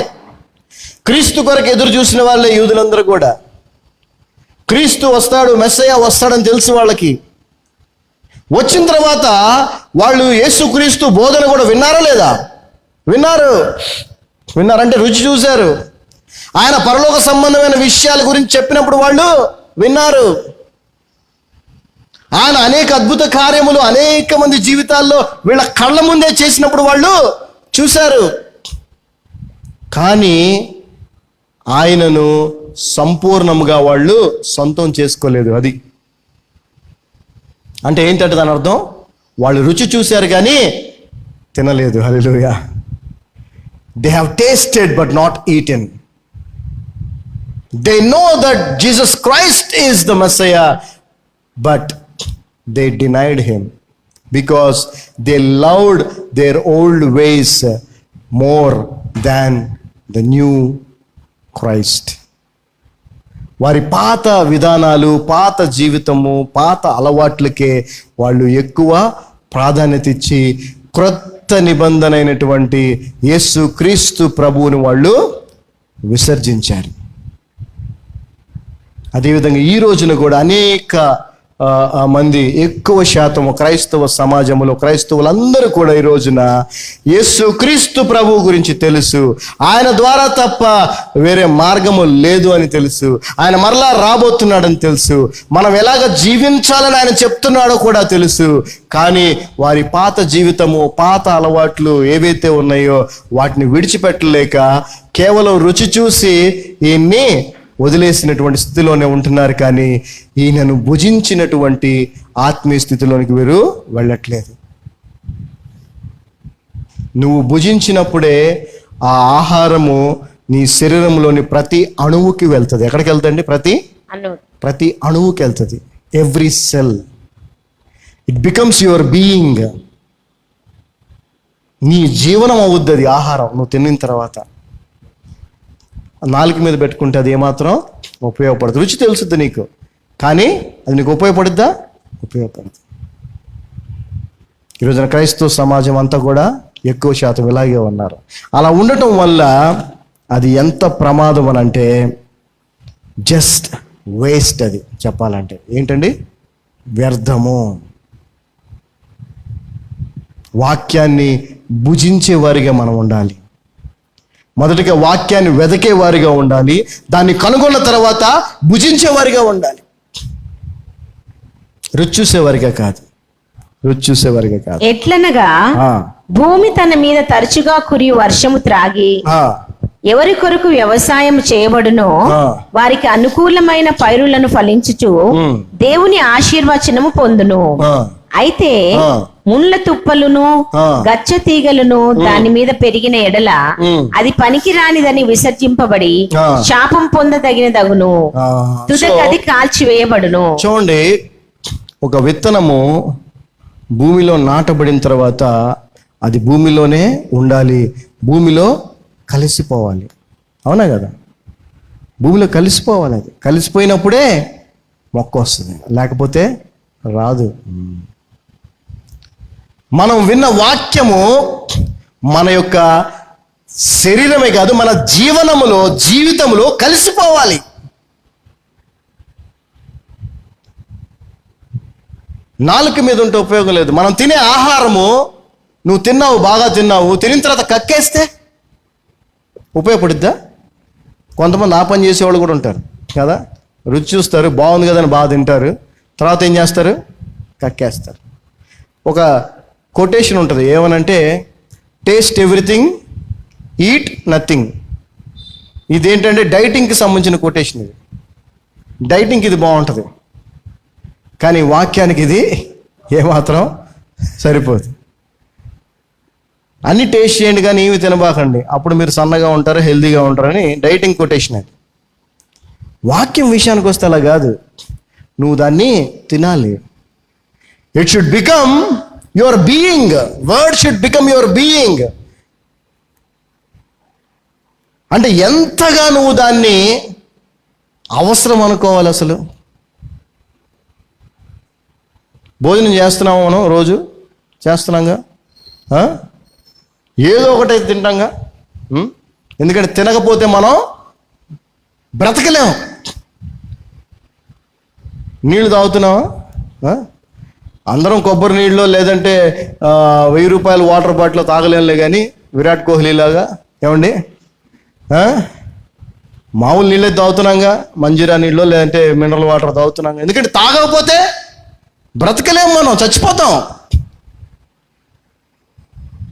క్రీస్తు కొరకు ఎదురు చూసిన వాళ్ళే యూదులందరూ కూడా. క్రీస్తు వస్తాడు, మెస్సయ్య వస్తాడని తెలుసు వాళ్ళకి. వచ్చిన తర్వాత వాళ్ళు యేసుక్రీస్తు బోధన కూడా విన్నారా లేదా? విన్నారంటే రుచి చూశారు. ఆయన పరలోక సంబంధమైన విషయాల గురించి చెప్పినప్పుడు వాళ్ళు విన్నారు. ఆయన అనేక అద్భుత కార్యములు అనేక మంది జీవితాల్లో వీళ్ళ కళ్ళ ముందే చేసినప్పుడు వాళ్ళు చూశారు. కానీ ఆయనను సంపూర్ణముగా వాళ్ళు సొంతం చేసుకోలేదు. అది అంటే ఏంటంటే దాని అర్థం, వాళ్ళు రుచి చూశారు కానీ తినలేదు. Hallelujah. They have tasted but not eaten. They know that Jesus Christ is the Messiah, but they denied him because they loved their old ways more than the new Christ. వారి పాత విధానాలు, పాత జీవితము, పాత అలవాట్లకే వాళ్ళు ఎక్కువ ప్రాధాన్యత ఇచ్చి క్రొత్త నిబంధన అయినటువంటి యేసు క్రీస్తు ప్రభువుని వాళ్ళు విసర్జించారు. అదేవిధంగా ఈ రోజున కూడా అనేక మంది, ఎక్కువ శాతము క్రైస్తవ సమాజంలో క్రైస్తవులందరూ కూడా ఈ రోజున యేసు క్రీస్తు ప్రభువు గురించి తెలుసు, ఆయన ద్వారా తప్ప వేరే మార్గము లేదు అని తెలుసు, ఆయన మరలా రాబోతున్నాడని తెలుసు, మనం ఎలాగ జీవించాలని ఆయన చెప్తున్నాడో కూడా తెలుసు. కానీ వారి పాత జీవితము, పాత అలవాట్లు ఏవైతే ఉన్నాయో వాటిని విడిచిపెట్టలేక కేవలం రుచి చూసి ఈయన్ని వదిలేసినటువంటి స్థితిలోనే ఉంటున్నారు. కానీ ఈయనను భుజించినటువంటి ఆత్మీయ స్థితిలోనికి వీరు వెళ్ళట్లేదు. నువ్వు భుజించినప్పుడే ఆ ఆహారము నీ శరీరంలోని ప్రతి అణువుకి వెళ్తుంది. ఎక్కడికి వెళ్తుంది? ప్రతి అణువుకి వెళ్తుంది. Every cell. It becomes your being. నీ జీవనం అవుద్ది అది ఆహారం నువ్వు తిన్న తర్వాత. నాలుక మీద పెట్టుకుంటే అది ఏమాత్రం ఉపయోగపడదు. రుచి తెలుసుద్ది నీకు, కానీ అది నీకు ఉపయోగపడుద్దా? ఉపయోగపడదు. ఈరోజున క్రైస్తవ సమాజం అంతా కూడా ఎక్కువ శాతం ఇలాగే ఉన్నారు. అలా ఉండటం వల్ల అది ఎంత ప్రమాదం అని అంటే జస్ట్ వేస్ట్. అది చెప్పాలంటే ఏంటండి? వ్యర్థము. వాక్యాన్ని భుజించే వారిగా మనం ఉండాలి. మొదటిగా వాక్యాన్ని వెదకే వారిగా ఉండాలి, దాన్ని కనుగొన్న తర్వాత భుజించేవారిగా ఉండాలి. రుచి చూసేవారిగా కాదు. ఎట్లనగా భూమి తన మీద తరచుగా కురియు వర్షము త్రాగి ఎవరి కొరకు వ్యవసాయం చేయబడునో వారికి అనుకూలమైన పైరులను ఫలించుచు దేవుని ఆశీర్వచనము పొందును. అయితే ముళ్ళ తుప్పలును గచ్చ తీగలను దాని మీద పెరిగిన ఎడల అది పనికి రానిదని విసర్జింపబడి శాపం పొందదగినదగును, తుదకది కాల్చివేయబడును. చూడండి, ఒక విత్తనము భూమిలో నాటబడిన తర్వాత అది భూమిలోనే ఉండాలి, భూమిలో కలిసిపోవాలి. అవునా కదా? భూమిలో కలిసిపోవాలి. అది కలిసిపోయినప్పుడే మొక్క వస్తుంది, లేకపోతే రాదు. మనం విన్న వాక్యము మన యొక్క శరీరమే కాదు, మన జీవితంలో కలిసిపోవాలి. నాలుక మీద ఉంటే ఉపయోగం లేదు. మనం తినే ఆహారము, నువ్వు తిన్నావు, బాగా తిన్నావు, తినిన తర్వాత కక్కేస్తే ఉపయోగపడుద్దా? కొంతమంది ఆ పని చేసేవాళ్ళు కూడా ఉంటారు కదా. రుచి చూస్తారు, బాగుంది కదా అని బాగా తింటారు, తర్వాత ఏం చేస్తారు? కక్కేస్తారు. ఒక కొటేషన్ ఉంటుంది, ఏమనంటే టేస్ట్ ఎవ్రీథింగ్, ఈట్ నథింగ్. ఇదేంటంటే డైటింగ్కి సంబంధించిన కొటేషన్. ఇది డైటింగ్కి ఇది బాగుంటుంది, కానీ వాక్యానికి ఇది ఏమాత్రం సరిపోదు. అన్ని టేస్ట్ చేయండి కానీ ఏమి తినబాకండి, అప్పుడు మీరు సన్నగా ఉంటారు, హెల్తీగా ఉంటారని డైటింగ్ కొటేషన్ అది. వాక్యం విషయానికి వస్తే అలా కాదు, నువ్వు దాన్ని తినాలి. It should become your being. Word should become your being. అంటే ఎంతగా నువ్వు దాన్ని అవసరం అనుకోవాలి. అసలు భోజనం చేస్తున్నాము, మనం రోజు చేస్తున్నాంగా, ఏదో ఒకటైతే తింటాంగా. ఎందుకంటే తినకపోతే మనం బ్రతకలేము. నీళ్ళు తాగుతున్నావా? అందరం కొబ్బరి నీళ్ళు లేదంటే 1000 రూపాయల వాటర్ బాటిల్ తాగలేంలే, కానీ విరాట్ కోహ్లీ లాగా ఏమండి మామూలు నీళ్ళే తాగుతున్నాంగా, మంజీరా నీళ్ళు లేదంటే మినరల్ వాటర్ తాగుతున్నాంగా. ఎందుకంటే తాగకపోతే బ్రతకలేము, మనం చచ్చిపోతాం.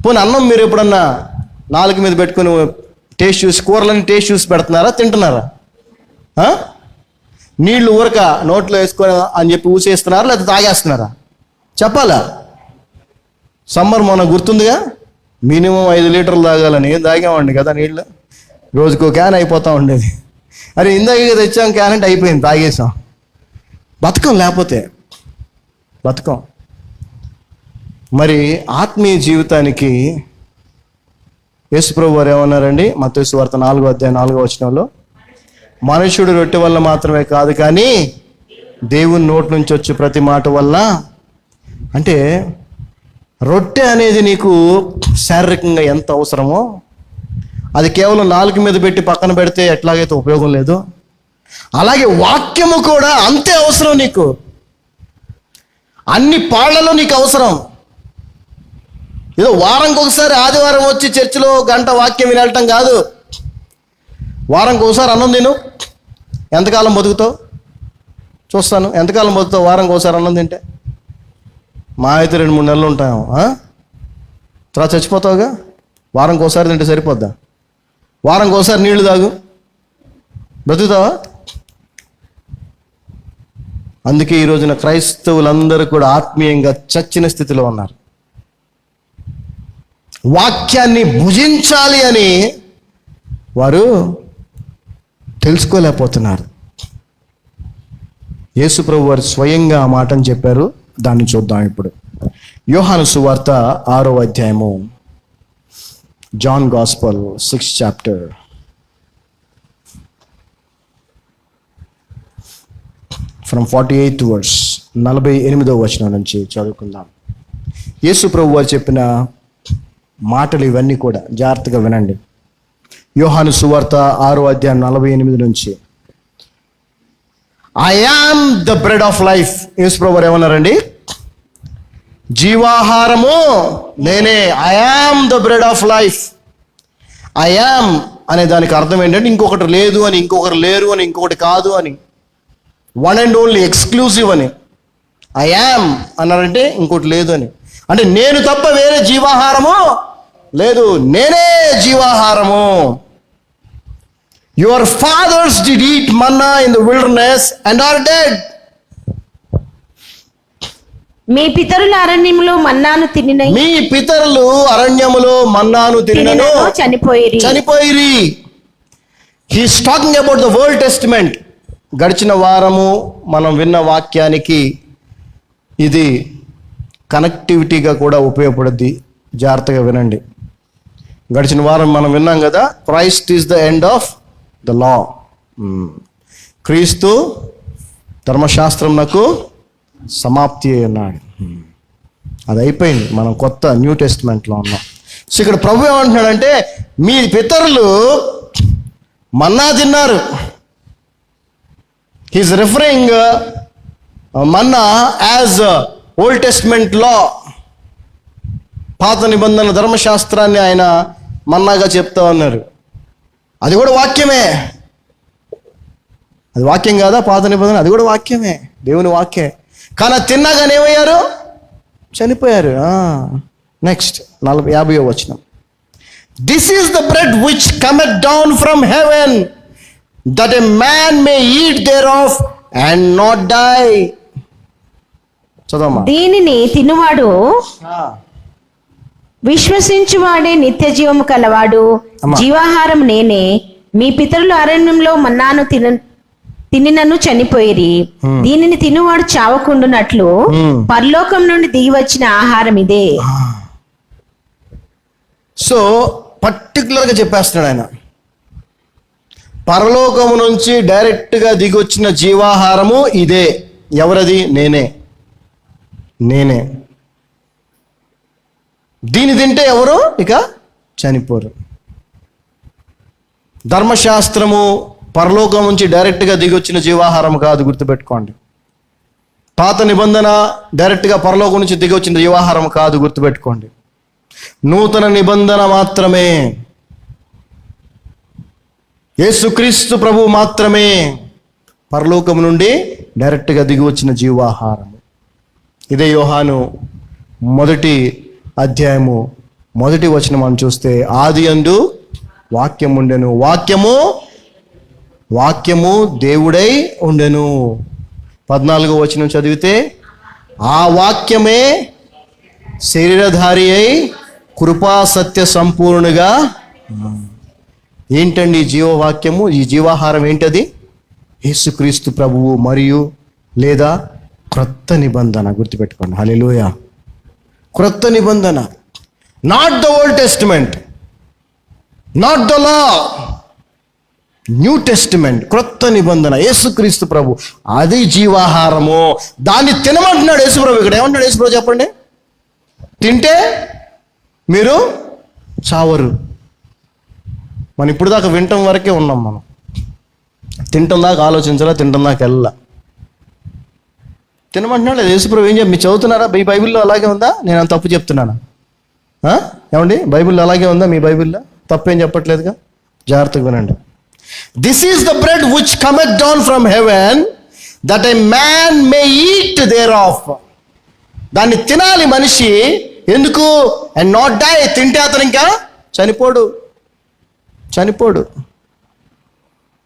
పోనీ అన్నం మీరు ఎప్పుడన్నా నాలుగు మీద పెట్టుకుని టేస్ట్ చూసి, కూరలని టేస్ట్ చూసి పెడుతున్నారా, తింటున్నారా? నీళ్లు ఊరక నోట్లో వేసుకొని అని చెప్పి ఊసేస్తున్నారా, లేకపోతే తాగేస్తున్నారా? చెప్పాలా? సమ్మర్ మొన్న గుర్తుందిగా, మినిమం 5 లీటర్లు తాగాలని. ఏం తాగామండి కదా నీళ్ళు, రోజుకో క్యాన్ అయిపోతూ ఉండేది. అరే ఇందాక తెచ్చాం క్యాన్ అంటే అయిపోయింది, తాగేసాం. బతకం, లేకపోతే బతకం. మరి ఆత్మీయ జీవితానికి యేసుప్రభు వారు ఏమన్నారండి? మత్తయి సువార్త 4:4 మనుషుడు రొట్టె వల్ల మాత్రమే కాదు కానీ దేవుని నోటి నుంచి వచ్చే ప్రతి మాట వల్ల. అంటే రొట్టె అనేది నీకు శారీరకంగా ఎంత అవసరమో, అది కేవలం నాలుక మీద పెట్టి పక్కన పెడితే ఎట్లాగైతే ఉపయోగం లేదు, అలాగే వాక్యము కూడా అంతే అవసరం నీకు. అన్ని పాళ్లలో నీకు అవసరం. ఏదో వారంకి ఒకసారి ఆదివారం వచ్చి చర్చిలో గంట వాక్యం వినటం కాదు. వారంకి ఒకసారి అన్నం తిను. ఎంతకాలం బతుకుతావు చూస్తాను. ఎంతకాలం బతుకుతావు వారంకి ఒకసారి అన్నం తింటే? మా అయితే 2-3 నెలలు ఉంటాము. తర్వాత చచ్చిపోతావుగా. వారంకి ఒకసారి తింటే సరిపోద్దా? వారంకి ఒకసారి నీళ్లు తాగు, బతుకుతావా? అందుకే ఈ రోజున క్రైస్తవులందరూ కూడా ఆత్మీయంగా చచ్చిన స్థితిలో ఉన్నారు. వాక్యాన్ని భుజించాలి అని వారు తెలుసుకోలేకపోతున్నారు. యేసు ప్రభు వారు స్వయంగా ఆ మాటను చెప్పారు. దాన్ని చూద్దాం ఇప్పుడు. యోహాను సువార్త 6వ అధ్యాయము, John gospel 6th chapter, from 48th verse, 48వ వచనం నుంచి చదువుకుందాం. యేసు ప్రభు వారు చెప్పిన మాటలు ఇవన్నీ కూడా జాగ్రత్తగా వినండి. యోహాను సువార్త 6వ అధ్యాయం 48 నుంచి. I am the bread of life. యేసు ప్రభు వారు ఏమన్నారండి? జీవాహారము నేనే. I am the bread of life. I am అనే దానికి అర్థం ఏంటంటే ఇంకొకటి లేదు అని, ఇంకొకరు లేరు అని, ఇంకొకటి కాదు అని, వన్ అండ్ ఓన్లీ, ఎక్స్క్లూజివ్ అని. ఐ యామ్ అన్నారంటే ఇంకోటి లేదు అని. అంటే నేను తప్ప వేరే జీవాహారము లేదు, నేనే జీవాహారము. Your fathers did eat manna in the wilderness and are dead. మీ పితరుల అరణ్యములో మన్నాను తినిన, మీ పితరులు అరణ్యములో మన్నాను తినినను చనిపోయిరి. He's talking about the old testament. గడిచిన వారము మనం విన్న వాక్యానికి ఇది కనెక్టివిటీగా కూడా ఉపయోగపడుద్ది. జాగ్రత్తగా వినండి. గడిచిన వారం మనం విన్నాం కదా, Christ is the end of the law. క్రీస్తు ధర్మశాస్త్రంనకు సమాప్తి అయి ఉన్నాడు. అది అయిపోయింది. మనం కొత్త న్యూ టెస్టిమెంట్లో ఉన్నాం. సో ఇక్కడ ప్రభు ఏమంటున్నాడంటే, మీ పితరులు మన్నా తిన్నారు. హీస్ రిఫరింగ్ మన్నా యాజ్ ఓల్డ్ టెస్టిమెంట్ లా. పాత నిబంధన ధర్మశాస్త్రాన్ని ఆయన మన్నాగా చెప్తా ఉన్నారు. అది కూడా వాక్యమే. అది వాక్యం కాదా? పాత నిబంధన అది కూడా వాక్యమే, దేవుని వాక్యమే. కానీ తిన్నాగానే ఏమయ్యారు? చనిపోయారు. నెక్స్ట్ 50వ వచనం. This is the bread which cometh down from heaven, that a man may eat thereof and not die. చదవమ్మా. దీనిని తినువాడు విశ్వసించువాడే నిత్య జీవము కలవాడు. జీవాహారం నేనే. మీ పితరులు అరణ్యంలో మన్నాను తినినను చనిపోయిరి. దీనిని తినువాడు చావకుండునట్లు పరలోకం నుండి దిగి వచ్చిన ఆహారం ఇదే. సో పర్టికులర్గా చెప్పేస్తున్నాడు ఆయన. పరలోకము నుంచి డైరెక్ట్గా దిగి వచ్చిన జీవాహారము ఇదే. ఎవరది? నేనే. దీన్ని తింటే ఎవరు ఇక చనిపోరు. ధర్మశాస్త్రము పరలోకం నుంచి డైరెక్ట్గా దిగి వచ్చిన జీవాహారం కాదు, గుర్తుపెట్టుకోండి. పాత నిబంధన డైరెక్ట్గా పరలోకం నుంచి దిగి వచ్చిన జీవాహారం కాదు, గుర్తుపెట్టుకోండి. నూతన నిబంధన మాత్రమే. యేసుక్రీస్తు ప్రభు మాత్రమే పరలోకం నుండి డైరెక్ట్గా దిగి వచ్చిన జీవాహారం. ఇదే యోహాను 1వ అధ్యాయము 1వ వచనం మనం చూస్తే, ఆది యందు వాక్యం ఉండెను, వాక్యము దేవుడై ఉండెను. 14వ వచనం చదివితే, ఆ వాక్యమే శరీరధారి అయి కృపా సత్య సంపూర్ణగా. ఏంటండి ఈ జీవవాక్యము? ఈ జీవాహారం ఏంటది? యేసుక్రీస్తు ప్రభువు మరియు లేదా క్రొత్త నిబంధన. గుర్తుపెట్టుకోండి. హల్లెలూయా. క్రొత్త నిబంధన. Not the old testament, not the law, new testament, క్రొత్త నిబంధన. యేసుక్రీస్తు ప్రభు అది జీవాహారము. దాన్ని తినమంటున్నాడు యేసు ప్రభు. ఇక్కడ ఏమంటున్నాడు యేసు ప్రభు చెప్పండి? తింటే మీరు చావరు. మనం ఇప్పుడు దాకా వినటం వరకే ఉన్నాం. మనం తింటం దాకా ఆలోచించాలా, తింటం దాకా వెళ్ళా. తినమంటున్నాడు యేసుప్రభు. ఏం చెప్పి మీరు చదువుతున్నారా? మీ బైబిల్లో అలాగే ఉందా? నేను అంత తప్పు చెప్తున్నానా? ఏమండి, బైబిల్లో అలాగే ఉందా? మీ బైబిల్లో తప్పేం చెప్పట్లేదుగా. జాగ్రత్తగా వినండి. This is the bread which cometh down from heaven that a man may eat thereof. దాన్ని తినాలి మనిషి. ఎందుకు? And not die. తింటే అతను ఇంకా చనిపోడు.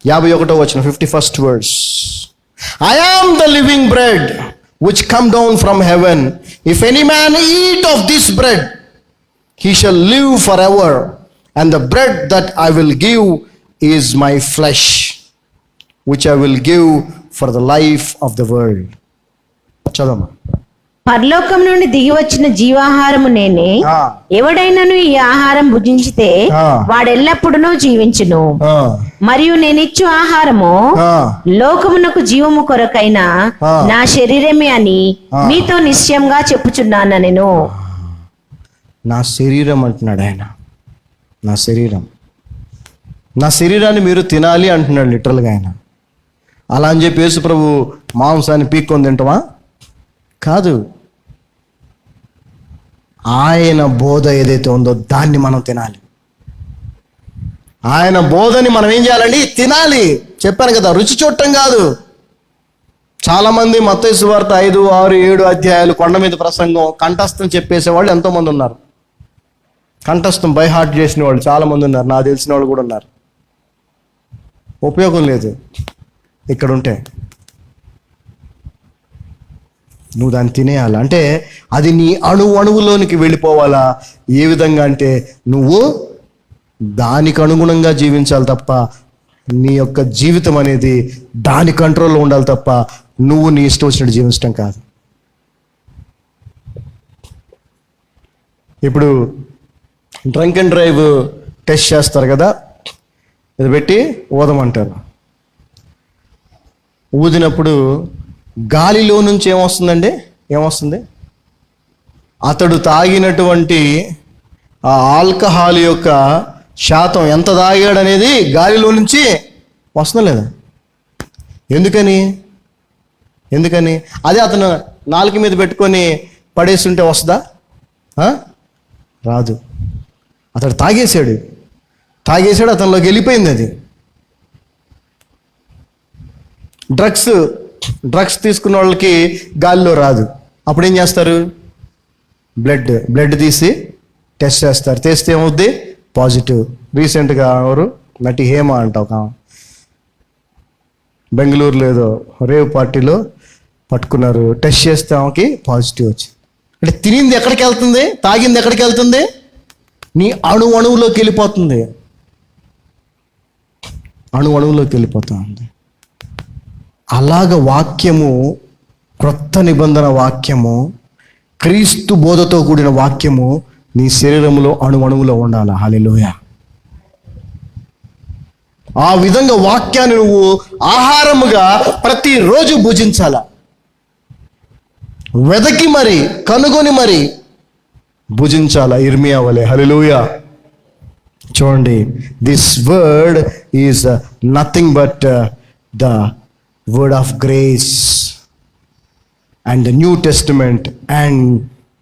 51వ వచనం, 51st verse. I am the living bread which come down from heaven. If any man eat of this bread, he shall live forever. And the bread that I will give is my flesh, which I will give for the life of the world. చదవమ్మా. పరలోకం నుండి దిగి వచ్చిన జీవాహారము నేనే. ఎవడైనాను ఈ ఆహారం భుజించితే వాడెల్లప్పుడూ జీవించును. మరియు నేనిచ్చు ఆహారము లోకమునకు జీవము కొరకైన నా శరీరమే అని మీతో నిశ్చయంగా చెప్పుచున్నాను. నేను నా శరీరం అంటున్నాడు ఆయన. నా శరీరాన్ని మీరు తినాలి అంటున్నాడు లిటరల్గా ఆయన. అలా అని చెప్పి యేసు ప్రభు మాంసాన్ని పీక్కొని తింటామా? కాదు. ఆయన బోధ ఏదైతే ఉందో దాన్ని మనం తినాలి. ఆయన బోధని మనం ఏం చేయాలండి? తినాలి. చెప్పాను కదా, రుచి చూడటం కాదు. చాలామంది మత్తయి సువార్త 5, 6, 7 అధ్యాయాలు కొండ మీద ప్రసంగం కంఠస్థం చెప్పేసేవాళ్ళు ఎంతోమంది ఉన్నారు. కంఠస్థం బై హార్ట్ చేసిన వాళ్ళు చాలామంది ఉన్నారు. నాకు తెలిసిన వాళ్ళు కూడా ఉన్నారు. ఉపయోగం లేదు ఇక్కడ ఉంటే. నువ్వు దాన్ని తినేయాలి. అంటే అది నీ అణువులోనికి వెళ్ళిపోవాలా. ఏ విధంగా అంటే నువ్వు దానికి అనుగుణంగా జీవించాలి తప్ప, నీ యొక్క జీవితం అనేది దాని కంట్రోల్లో ఉండాలి తప్ప నువ్వు నీ ఇష్టం వచ్చినట్టు జీవించడం కాదు. ఇప్పుడు డ్రంక్ అండ్ డ్రైవ్ టెస్ట్ చేస్తారు కదా, ఇది పెట్టి ఊదమంటారు. ఊదినప్పుడు గాలిలో నుంచి ఏమొస్తుంది? అతడు తాగినటువంటి ఆ ఆల్కహాల్ యొక్క శాతం ఎంత తాగాడు అనేది గాలిలో నుంచి వస్తుందా లేదా? ఎందుకని అదే అతను నాలుక మీద పెట్టుకొని పడేస్తుంటే వస్తుందా? రాదు. అతడు తాగేశాడు, అతనిలోకి వెళ్ళిపోయింది అది. డ్రగ్స్ తీసుకున్న వాళ్ళకి గాలిలో రాదు. అప్పుడు ఏం చేస్తారు? బ్లడ్ తీసి టెస్ట్ చేస్తారు. తెస్తే ఏమవుద్ది? పాజిటివ్. రీసెంట్గా ఎవరు నటి హేమ అంట ఒక బెంగళూరులో ఏదో రేవ్ పార్టీలో పట్టుకున్నారు. టెస్ట్ చేస్తే ఆమెకి పాజిటివ్ వచ్చింది. అంటే తినింది ఎక్కడికి వెళ్తుంది? తాగింది ఎక్కడికి వెళ్తుంది? నీ అణువులోకి వెళ్ళిపోతుంది. అణువులోకి వెళ్ళిపోతుంది. అలాగ వాక్యము, క్రొత్త నిబంధన వాక్యము, క్రీస్తు బోధతో కూడిన వాక్యము నీ శరీరంలో అణువులో ఉండాలి. హల్లెలూయా. ఆ విధంగా వాక్యాన్ని నువ్వు ఆహారముగా ప్రతిరోజు భుజించాల. వెదకి మరి, కనుగొని మరి భుజించాల. ఇర్మియా వలె. హల్లెలూయా. చూడండి, this word is nothing but the word of grace and the New Testament and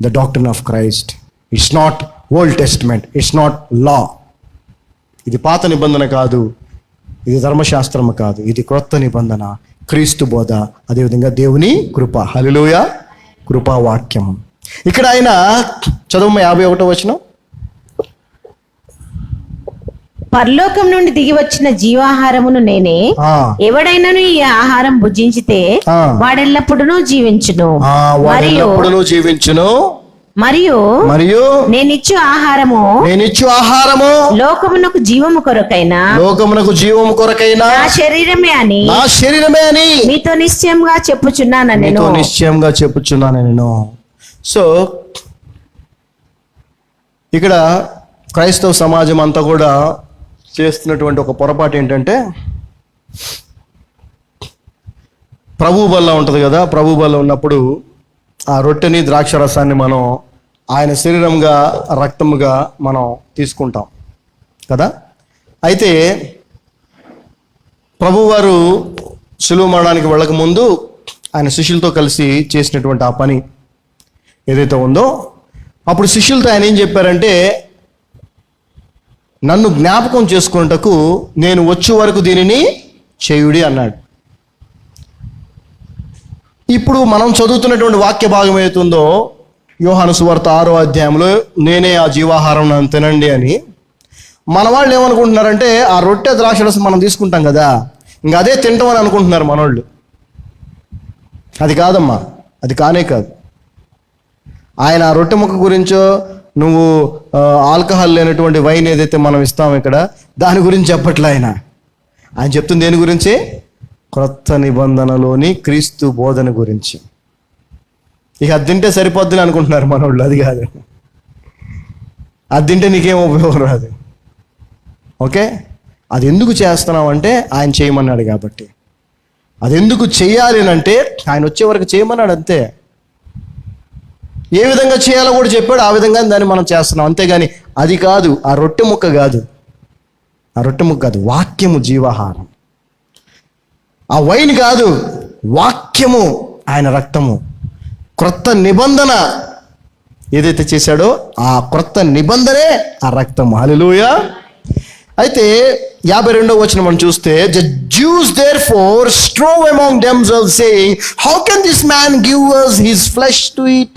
the doctrine of Christ. It's not Old Testament, it's not law. ఇది పాత నిబంధన కాదు, ఇది ధర్మశాస్త్రము కాదు, ఇది క్రొత్త నిబంధన, క్రీస్తు బోధ, అదేవిధంగా దేవుని కృప. హల్లెలూయా. కృపా వాక్యము. ఇక్కడ ఆయన చదువు 51వ వచనం. పరలోకం నుండి దిగి వచ్చిన జీవాహారమును నేనే. ఆ, ఎవడైనాను ఈ ఆహారం భుజించితే ఆ. వాడెల్లప్పుడూ జీవించును. వాడు మరియు ఎల్లప్పుడూ జీవించును. మరియు మరియు నేనిచ్చు ఆహారము నేనిచ్చు ఆహారము లోకమునకు జీవము కొరకైనా లోకమునకు జీవము కొరకైనా నా శరీరమే అని నా శరీరమే అని మీతో నిశ్చయంగా చెప్పుచున్నాను నేను. మీతో నిశ్చయంగా చెప్పుచున్నాను నేను. సో ఇక్కడ క్రైస్తవ సమాజం అంతా కూడా చేస్తున్నటువంటి ఒక పొరపాటు ఏంటంటే, ప్రభు బల్ల ఉంటుంది కదా, ప్రభు బల్ల ఉన్నప్పుడు ఆ రొట్టెని ద్రాక్ష రసాన్ని మనం ఆయన శరీరంగా రక్తముగా మనం తీసుకుంటాం కదా. అయితే ప్రభువారు శిలువ మరణానికి వెళ్ళక ముందు ఆయన శిష్యులతో కలిసి చేసినటువంటి ఆ పని ఏదైతే ఉందో, అప్పుడు శిష్యులతో ఆయన ఏం చెప్పారంటే, నన్ను జ్ఞాపకం చేసుకున్నటకు నేను వచ్చే వరకు దీనిని చేయుడి అన్నాడు. ఇప్పుడు మనం చదువుతున్నటువంటి వాక్య భాగం ఏతుందో, యోహాను సువార్త 6వ అధ్యాయంలో నేనే ఆ జీవాహారం నన్ను తినండి అని, మన వాళ్ళు ఏమనుకుంటున్నారంటే ఆ రొట్టె ద్రాక్షరసం మనం తీసుకుంటాం కదా, ఇంకా అదే తింటామని అనుకుంటున్నారు మనోళ్ళు. అది కాదమ్మా, అది కానే కాదు. ఆయన ఆ రొట్టె ముక్క గురించో, నువ్వు ఆల్కహాల్ లేనటువంటి వైన్ ఏదైతే మనం ఇస్తాం ఇక్కడ, దాని గురించి చెప్పట్లే ఆయన చెప్తుంది దేని గురించి? క్రొత్త నిబంధనలోని క్రీస్తు బోధన గురించి. ఇక అది తింటే సరిపోద్దని అనుకుంటున్నారు మనోళ్ళు. అది కాదు, అది తింటే నీకేం ఉపయోగం రాదు. ఓకే, అది ఎందుకు చేస్తున్నావు అంటే ఆయన చేయమన్నాడు కాబట్టి. అది ఎందుకు చేయాలి అంటే ఆయన వచ్చే వరకు చేయమన్నాడు అంతే. ఏ విధంగా చేయాలో కూడా చెప్పాడు, ఆ విధంగా దాన్ని మనం చేస్తున్నాం. అంతేగాని అది కాదు, ఆ రొట్టె ముక్క కాదు, ఆ రొట్టె ముక్క కాదు, వాక్యము జీవాహారం. ఆ వైన్ కాదు, వాక్యము, ఆయన రక్తము. క్రొత్త నిబంధన ఏదైతే చేశాడో ఆ క్రొత్త నిబంధనే ఆ రక్తము. హల్లెలూయా. అయితే 52వ వచనం మనం చూస్తే, the Jews therefore strove among themselves saying, how can this man give us his flesh to eat?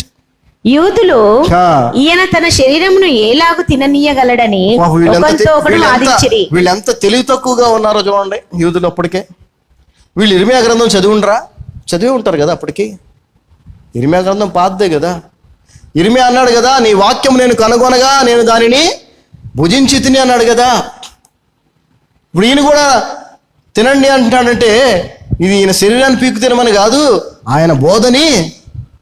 యూదులు ఆ. ఈయన తన శరీరమును ఏలాగు తిననీయగలడని ఒకరితో ఒకడు వాదించిరి. వీళ్ళు ఎంత తెలివి తక్కువగా ఉన్నారో చూడండి యూదులు. అప్పటికే వీళ్ళు ఇర్మియా గ్రంథం చదివి ఉంటారు కదా. అప్పటికి ఇర్మియా గ్రంథం పాతదే కదా. ఇర్మియా అన్నాడు కదా, నీ వాక్యం నేను కనుగొనగా నేను దానిని భుజించి తిని అన్నాడు కదా. ఇప్పుడు ఈయన కూడా తినండి అంటున్నాడంటే ఇది ఈయన శరీరాన్ని పీకు తినమని కాదు, ఆయన బోధని,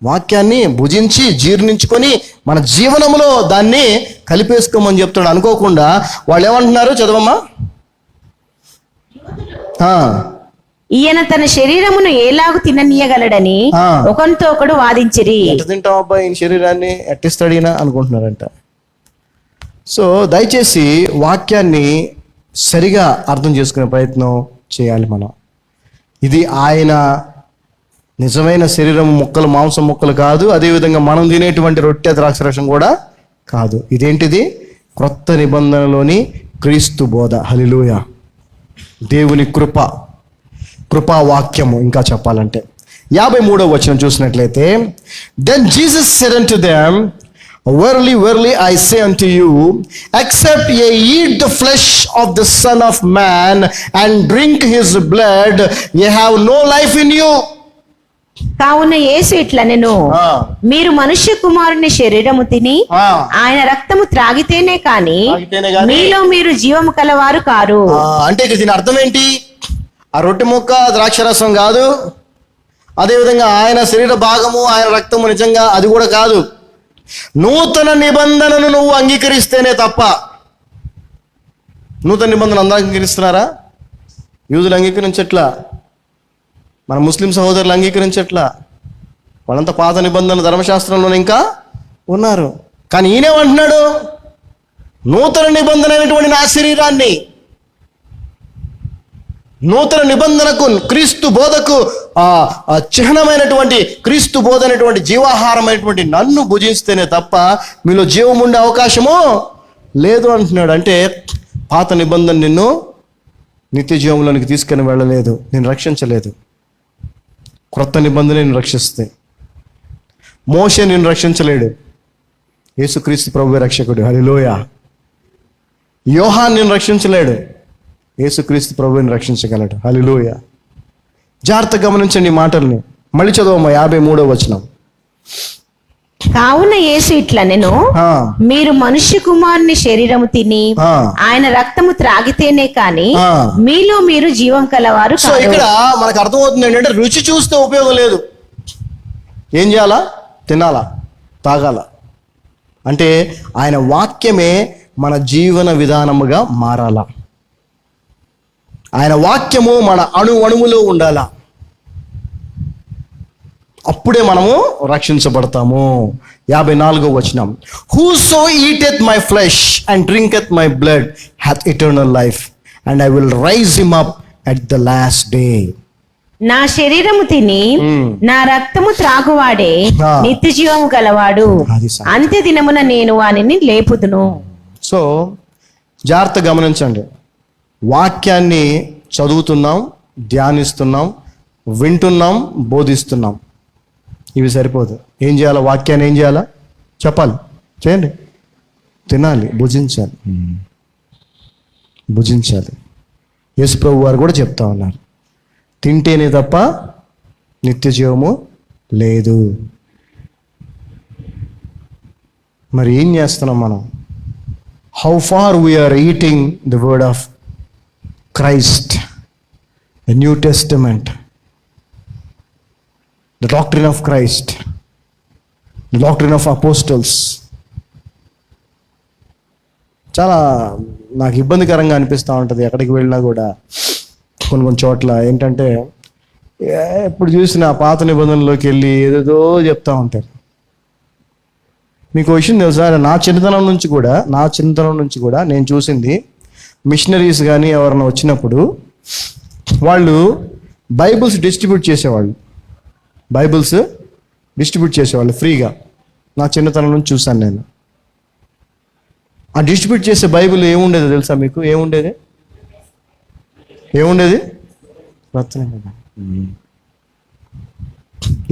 వాక్యాన్ని భుజించి జీర్ణించుకొని మన జీవనంలో దాన్ని కలిపేసుకోమని చెప్తాడు. అనుకోకుండా వాళ్ళు ఏమంటున్నారు, చదవమ్మా. ఈయన తన శరీరమును ఏలాగు తిననీయగలడని ఆ. ఒకరితో ఒకడు వాదించిరి. ఎంత తింటాం అబ్బాయి ఈయన శరీరాన్ని, ఎట్టిస్తాడు ఈయన అనుకుంటున్నారంట. సో దయచేసి వాక్యాన్ని సరిగా అర్థం చేసుకునే ప్రయత్నం చేయాలి మనం. ఇది ఆయన నిజమైన శరీరం ముక్కలు, మాంసం ముక్కలు కాదు. అదేవిధంగా మనం తినేటువంటి రొట్టె ద్రాక్షరసం కూడా కాదు. ఇదేంటిది? క్రొత్త నిబంధనలోని క్రీస్తు బోధ. హల్లెలూయా. దేవుని కృపా వాక్యము. ఇంకా చెప్పాలంటే 53వ వచనం చూసినట్లయితే, then Jesus said unto them, verily, verily, I say unto you, except ye eat the flesh of the Son of Man and drink his blood, ye have no life in you. కావున యేసు ఇట్లనెను, ఆ. మీరు మనుష్య కుమారుని శరీరము తిని ఆ. ఆయన రక్తము త్రాగితేనే కాని మీలో మీరు జీవము కలవారు కారు. అంటే ఇక దీని అర్థం ఏంటి? ఆ రొట్టె ముక్క ద్రాక్షరసం కాదు, అదేవిధంగా ఆయన శరీర భాగము, ఆయన రక్తము నిజంగా అది కూడా కాదు. నూతన నిబంధనను నువ్వు అంగీకరిస్తేనే తప్ప. నూతన నిబంధన అందరూ అంగీకరిస్తున్నారా? యూదులు అంగీకరించట్లా, మన ముస్లిం సహోదరులు అంగీకరించట్లా. వాళ్ళంతా పాత నిబంధన ధర్మశాస్త్రంలోనే ఇంకా ఉన్నారు. కానీ ఈయనేమంటున్నాడు, నూతన నిబంధన అయినటువంటి నా శరీరాన్ని, నూతన నిబంధనకు, క్రీస్తు బోధకు చిహ్నమైనటువంటి క్రీస్తు బోధ అనేటువంటి జీవాహారమైనటువంటి నన్ను భుజిస్తేనే తప్ప మీలో జీవం ఉండే అవకాశము లేదు అంటున్నాడు. అంటే పాత నిబంధన నిన్ను నిత్య జీవంలోనికి తీసుకుని వెళ్ళలేదు, నేను రక్షించలేదు. క్రొత్త నిబంధన నేను రక్షిస్తే. మోషే నేను రక్షించలేడు, యేసుక్రీస్తు ప్రభువే రక్షకుడు. హల్లెలూయా. యోహాను నిన్ను రక్షించలేడు, యేసుక్రీస్తు ప్రభువుని రక్షించగలడు. హల్లెలూయా. జాగ్రత్తగా గమనించండి ఈ మాటల్ని. మళ్ళీ చదవమ్మా 53వ వచనం. కావున యేసు ఇట్లా నేను ఆ, మీరు మనుష్య కుమారుని శరీరము తిని ఆ. ఆయన రక్తము త్రాగితేనే కాని ఆ. మీలో మీరు జీవం కలవారు సో కారు. ఇక్కడ మనకు అర్థమవుతుంది ఏంటంటే రుచి చూస్తే ఉపయోగం లేదు. ఏం చేయాలా? తినాలా, తాగాల. అంటే ఆయన వాక్యమే మన జీవన విధానముగా మారాలా. ఆయన వాక్యము మన అణువులో ఉండాలా. అప్పుడే మనము రక్షించబడతాము. 54వ వచనం. Whoso eateth my flesh and drinketh my blood hath eternal life and I will rise him up at the last day. నా శరీరము తిని నా రక్తము త్రాగువాడే ఆ. నిత్య జీవము గలవాడు, అది సంగతి. అంత్య దినమున నేను వానిని లేపుదును. సో జాగ్రత్త గమనించండి. వాక్యాన్ని చదువుతున్నాం, ధ్యానిస్తున్నాం, వింటున్నాం, బోధిస్తున్నాం. ఇవి సరిపోదు. ఏం చేయాలా? వాక్యాన్ని ఏం చేయాలా? చెప్పాలి, చేయండి. తినాలి, భుజించాలి. భుజించాలి. యేసు ప్రభు వారు కూడా చెప్తా ఉన్నారు, తింటేనే తప్ప నిత్య జీవము లేదు. మరి ఏం చేస్తున్నాం మనం? How far we're eating the word of Christ, the New Testament, the doctrine of Christ, the doctrine of apostles. చాలా నాకు ఇబ్బందికరంగా అనిపిస్తూ ఉంటుంది ఎక్కడికి వెళ్ళినా కూడా. కొన్ని చోట్ల ఏంటంటే ఎప్పుడు చూసినా పాత నిబంధనలోకి వెళ్ళి ఏదేదో చెప్తా ఉంటారు. మీకు విషయం తెలుసా? నా చిన్నతనం నుంచి కూడా నేను చూసింది, మిషనరీస్ కానీ ఎవరైనా వచ్చినప్పుడు వాళ్ళు బైబిల్స్ డిస్ట్రిబ్యూట్ చేసేవాళ్ళు ఫ్రీగా. నా చిన్నతనం నుంచి చూశాను నేను. ఆ డిస్ట్రిబ్యూట్ చేసే బైబిల్ ఏముండేది తెలుసా మీకు? ఏముండేది? రత్నం కదా.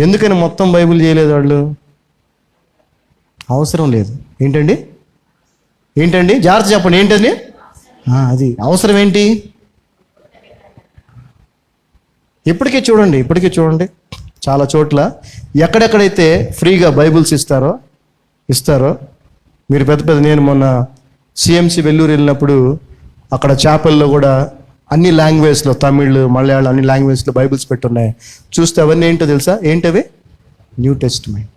ఎందుకని మొత్తం బైబిల్ చేయలేదు వాళ్ళు? అవసరం లేదు. ఏంటండి? జాగ్రత్త చెప్పండి. ఏంటది? అది అవసరం ఏంటి? ఇప్పటికే చూడండి చాలా చోట్ల ఎక్కడెక్కడైతే ఫ్రీగా బైబిల్స్ ఇస్తారో మీరు పెద్ద నేను మొన్న సిఎంసి వెల్లూరు వెళ్ళినప్పుడు అక్కడ చాపెల్లో కూడా అన్ని లాంగ్వేజ్లో, తమిళ్, మలయాళం అన్ని లాంగ్వేజ్లో బైబిల్స్ పెట్టున్నాయి. చూస్తే అవన్నీ ఏంటో తెలుసా? ఏంటవి? New testament.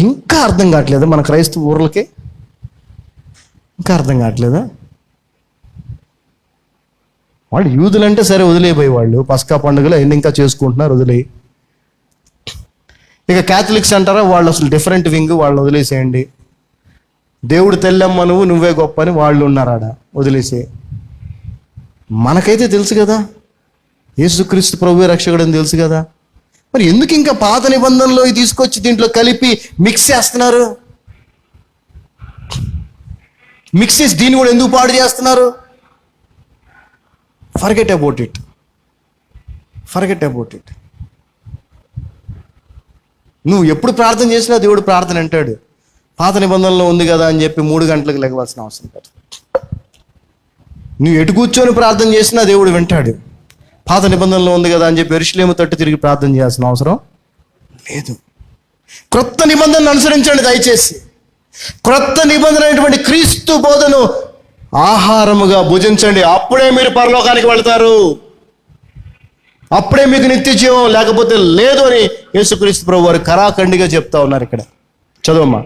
ఇంకా అర్థం కావట్లేదా మన క్రైస్తవ ఊర్లకి? ఇంకా అర్థం కావట్లేదా? వాళ్ళు యూదులంటే సరే వదిలేపోయి వాళ్ళు పస్కా పండుగలు ఎన్ని ఇంకా చేసుకుంటున్నారు, వదిలేయి. ఇక క్యాథలిక్స్ అంటారా, వాళ్ళు అసలు డిఫరెంట్ వింగ్, వాళ్ళని వదిలేసేయండి. దేవుడు తెల్లమ్మ నువ్వే గొప్ప అని వాళ్ళు ఉన్నారాడ, వదిలేసే. మనకైతే తెలుసు కదా యేసుక్రీస్తు ప్రభువే రక్షకుడని తెలుసు కదా. మరి ఎందుకు ఇంకా పాత నిబంధనలో తీసుకొచ్చి దీంట్లో కలిపి మిక్స్ చేస్తున్నారు? మిక్స్ చేసి దీన్ని కూడా ఎందుకు పాడు చేస్తున్నారు? Forget about it. నువ్వు ఎప్పుడు ప్రార్థన చేసినా దేవుడు ప్రార్థన అంటాడు. పాత నిబంధనలో ఉంది కదా అని చెప్పి 3 గంటలకు లెగవలసిన అవసరం లేదు. నువ్వు ఎటు కూర్చొని ప్రార్థన చేసినా దేవుడు వింటాడు. పాత నిబంధనలో ఉంది కదా అని చెప్పి యెరూషలేము తట్టు తిరిగి ప్రార్థన చేయాల్సిన అవసరం లేదు. క్రొత్త నిబంధనను అనుసరించండి దయచేసి. క్రొత్త నిబంధన అయినటువంటి క్రీస్తు బోధను ఆహారముగా భుజించండి. అప్పుడే మీరు పరలోకానికి వెళ్తారు. అప్పుడే మీకు నిత్య జీవం, లేకపోతే లేదు అని యేసుక్రీస్తు ప్రభు వారు కరాఖండిగా చెప్తా ఉన్నారు. ఇక్కడ చదవమ్మా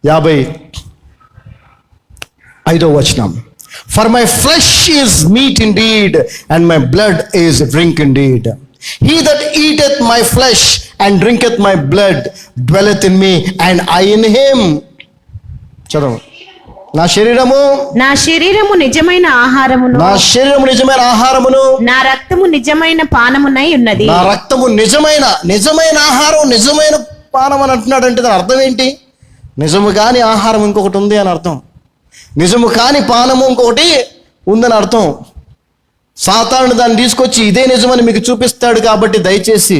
55వ వచనం. For my flesh is meat indeed, and my blood is drink indeed. He that eateth my flesh and drinketh my blood dwelleth in me, and I in him. చదవ. నా శరీరము నిజమైన ఆహారమును, నా రక్తము నిజమైన పానమునై ఉన్నది. నా రక్తము నిజమైన ఆహారం, నిజమైన పానం అని అంటున్నాడు. అంటే దాని అర్థం ఏంటి? నిజము కాని ఆహారం ఇంకొకటి ఉంది అని అర్థం. నిజము కాని పానము ఇంకొకటి ఉందని అర్థం. సాతానుడు దాన్ని తీసుకొచ్చి ఇదే నిజమని మీకు చూపిస్తాడు. కాబట్టి దయచేసి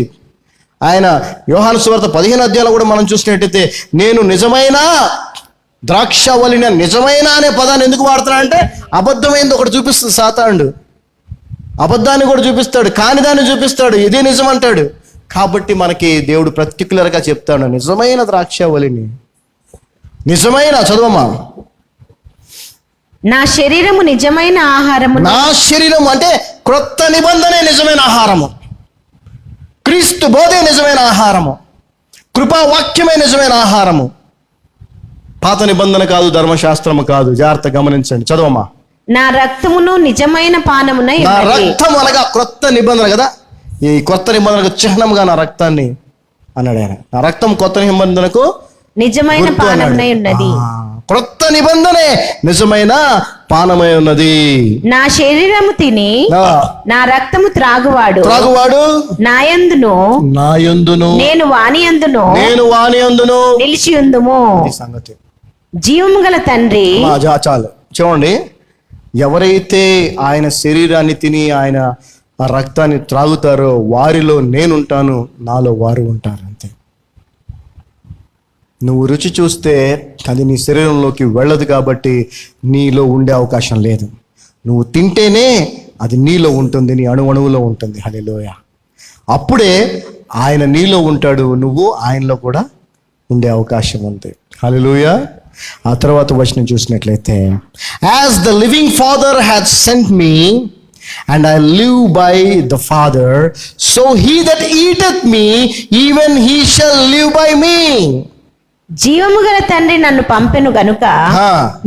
ఆయన యోహాను సువార్త 15వ అధ్యాయంలో కూడా మనం చూసినట్టయితే నేను నిజమైన ద్రాక్షవల్లిని నిజమైన అనే పదాన్ని ఎందుకు వాడుతున్నాడంటే అబద్ధమైంది ఒకటి చూపిస్తుంది సాతానుడు. అబద్ధాన్ని కూడా చూపిస్తాడు, కానిదాన్ని చూపిస్తాడు, ఇదే నిజం అంటాడు. కాబట్టి మనకి దేవుడు పర్టికులర్గా చెప్తాడు, నిజమైన ద్రాక్షవల్లిని, నిజమైన, చదవమా, నా శరీరము నిజమైన ఆహారము. నా శరీరం అంటే క్రొత్త నిబంధనే నిజమైన ఆహారము, క్రీస్తు బోధే నిజమైన ఆహారము, కృపావాక్యమే నిజమైన ఆహారము. పాత నిబంధన కాదు, ధర్మశాస్త్రము కాదు. జాగ్రత్త గమనించండి, చదవమా. నా రక్తమును నిజమైన పానమునై నా ఉన్నది. రక్తం అనగా క్రొత్త నిబంధన కదా, ఈ కొత్త నిబంధనకు చిహ్నంగా నా రక్తాన్ని అన్నాడు ఆయన. నా రక్తం కొత్త నిబంధనకు నిజమైన గుర్తు అన్నాడు. పానమునై ఉన్నది. క్రొత్త నిబంధనే నిజమైన పానమై ఉన్నది. నా శరీరము తిని నా రక్తము త్రాగువాడు నా యందును నేను వాని యందును నిలిచి ఉందుము. సంగతి జీవము గల తండ్రి. చాలు చూడండి, ఎవరైతే ఆయన శరీరాన్ని తిని ఆయన ఆ రక్తాన్ని త్రాగుతారో వారిలో నేనుంటాను, నాలో వారు ఉంటారు. అంతే. నువ్వు రుచి చూస్తే అది నీ శరీరంలోకి వెళ్ళదు, కాబట్టి నీలో ఉండే అవకాశం లేదు. నువ్వు తింటేనే అది నీలో ఉంటుంది, నీ అణువులో ఉంటుంది. హల్లెలూయా. అప్పుడే ఆయన నీలో ఉంటాడు, నువ్వు ఆయనలో కూడా ఉండే అవకాశం ఉంది. హల్లెలూయా. ఆ తర్వాత వచనం చూసినట్లయితే, as the living father had sent me and I live by the Father, so he that eateth me, even he shall live by me. జీవము గల తండ్రి నన్ను పంపెను గనుక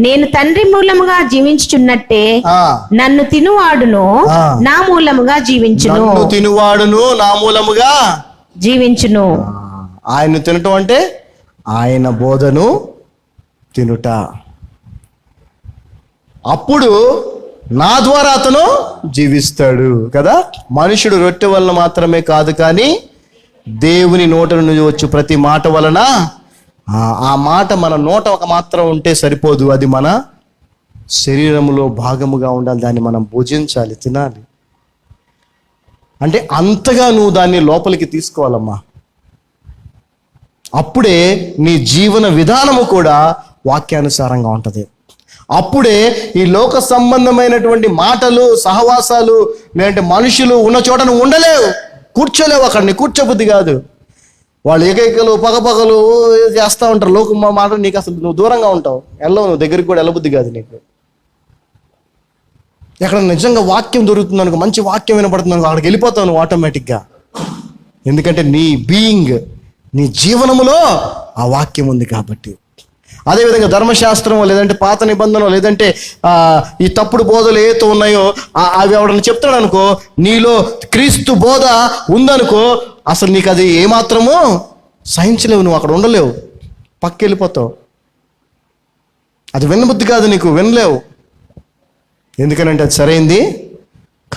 నేను తండ్రి మూలముగా జీవించుచున్నట్టే నన్ను తినువాడును నా మూలముగా జీవించును. నన్ను తినువాడును నా మూలముగా జీవించును. ఆయన తినటం అంటే ఆయన బోధను తినుట. అప్పుడు నా ద్వారా అతను జీవిస్తాడు కదా. మనుషుడు రొట్టె వలన మాత్రమే కాదు, కానీ దేవుని నోట నుండి వచ్చు ప్రతి మాట వలన. ఆ మాట మన నోట ఒక మాత్రం ఉంటే సరిపోదు, అది మన శరీరములో భాగముగా ఉండాలి. దాన్ని మనం భుజించాలి, తినాలి. అంటే అంతగా నువ్వు దాన్ని లోపలికి తీసుకోవాలమ్మా. అప్పుడే నీ జీవన విధానము కూడా వాక్యానుసారంగా ఉంటుంది. అప్పుడే ఈ లోక సంబంధమైనటువంటి మాటలు, సహవాసాలు, లేదంటే మనుషులు ఉన్న చోట నువ్వు ఉండలేవు, కూర్చోలేవు. అక్కడ నీ కూర్చోబుద్ధి కాదు. వాళ్ళు ఏకైకలు పగపగలు చేస్తూ ఉంటారు. లోకం మాట నీకు అసలు నువ్వు దూరంగా ఉంటావు, నువ్వు దగ్గరికి కూడా వెళ్ళబుద్ధి కాదు నీకు. ఎక్కడ నిజంగా వాక్యం దొరుకుతుంది అనుకో, మంచి వాక్యం వినపడుతుంది అనుకో, అక్కడికి వెళ్ళిపోతావు నువ్వు ఆటోమేటిక్గా. ఎందుకంటే నీ బీయింగ్, నీ జీవనములో ఆ వాక్యం ఉంది కాబట్టి. అదేవిధంగా ధర్మశాస్త్రం లేదంటే పాత నిబంధన లేదంటే ఈ తప్పుడు బోధలు ఏతో ఉన్నాయో అవి ఎవడని చెప్తాడు అనుకో, నీలో క్రీస్తు బోధ ఉందనుకో, అసలు నీకు అది ఏమాత్రమో సహించలేవు, నువ్వు అక్కడ ఉండలేవు, పక్కెళ్ళిపోతావు. అది వినబుద్ధి కాదు, నీకు వినలేవు. ఎందుకనంటే అది సరైంది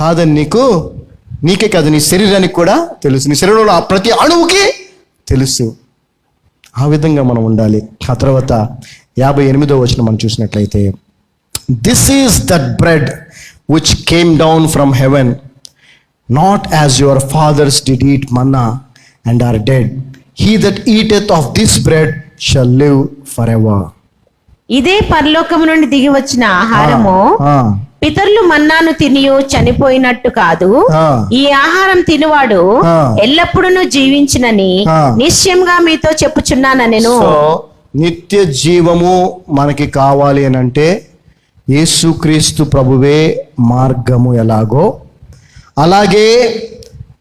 కాదని నీకే కాదు, నీ శరీరానికి కూడా తెలుసు, నీ శరీరంలో ప్రతి అణువుకి తెలుసు. ఆ విధంగా మనం ఉండాలి. ఆ తర్వాత 58వ వచనం మనం చూసినట్లయితే, this is that bread which came down from heaven, not as your fathers did eat manna and are dead, he that eateth of this bread shall live for ever. ఇదే పరలోకము నుండి దిగి వచ్చిన ఆహారము. పితరులు మన్నాను తినియు చనిపోయినట్టు కాదు, ఈ ఆహారం తినువాడు ఎల్లప్పుడూ జీవించునని నిశ్చయంగా మీతో చెప్పుచున్నానెను. నిత్య జీవము మనకి కావాలి అని అంటే యేసుక్రీస్తు ప్రభువే మార్గము. ఎలాగో అలాగే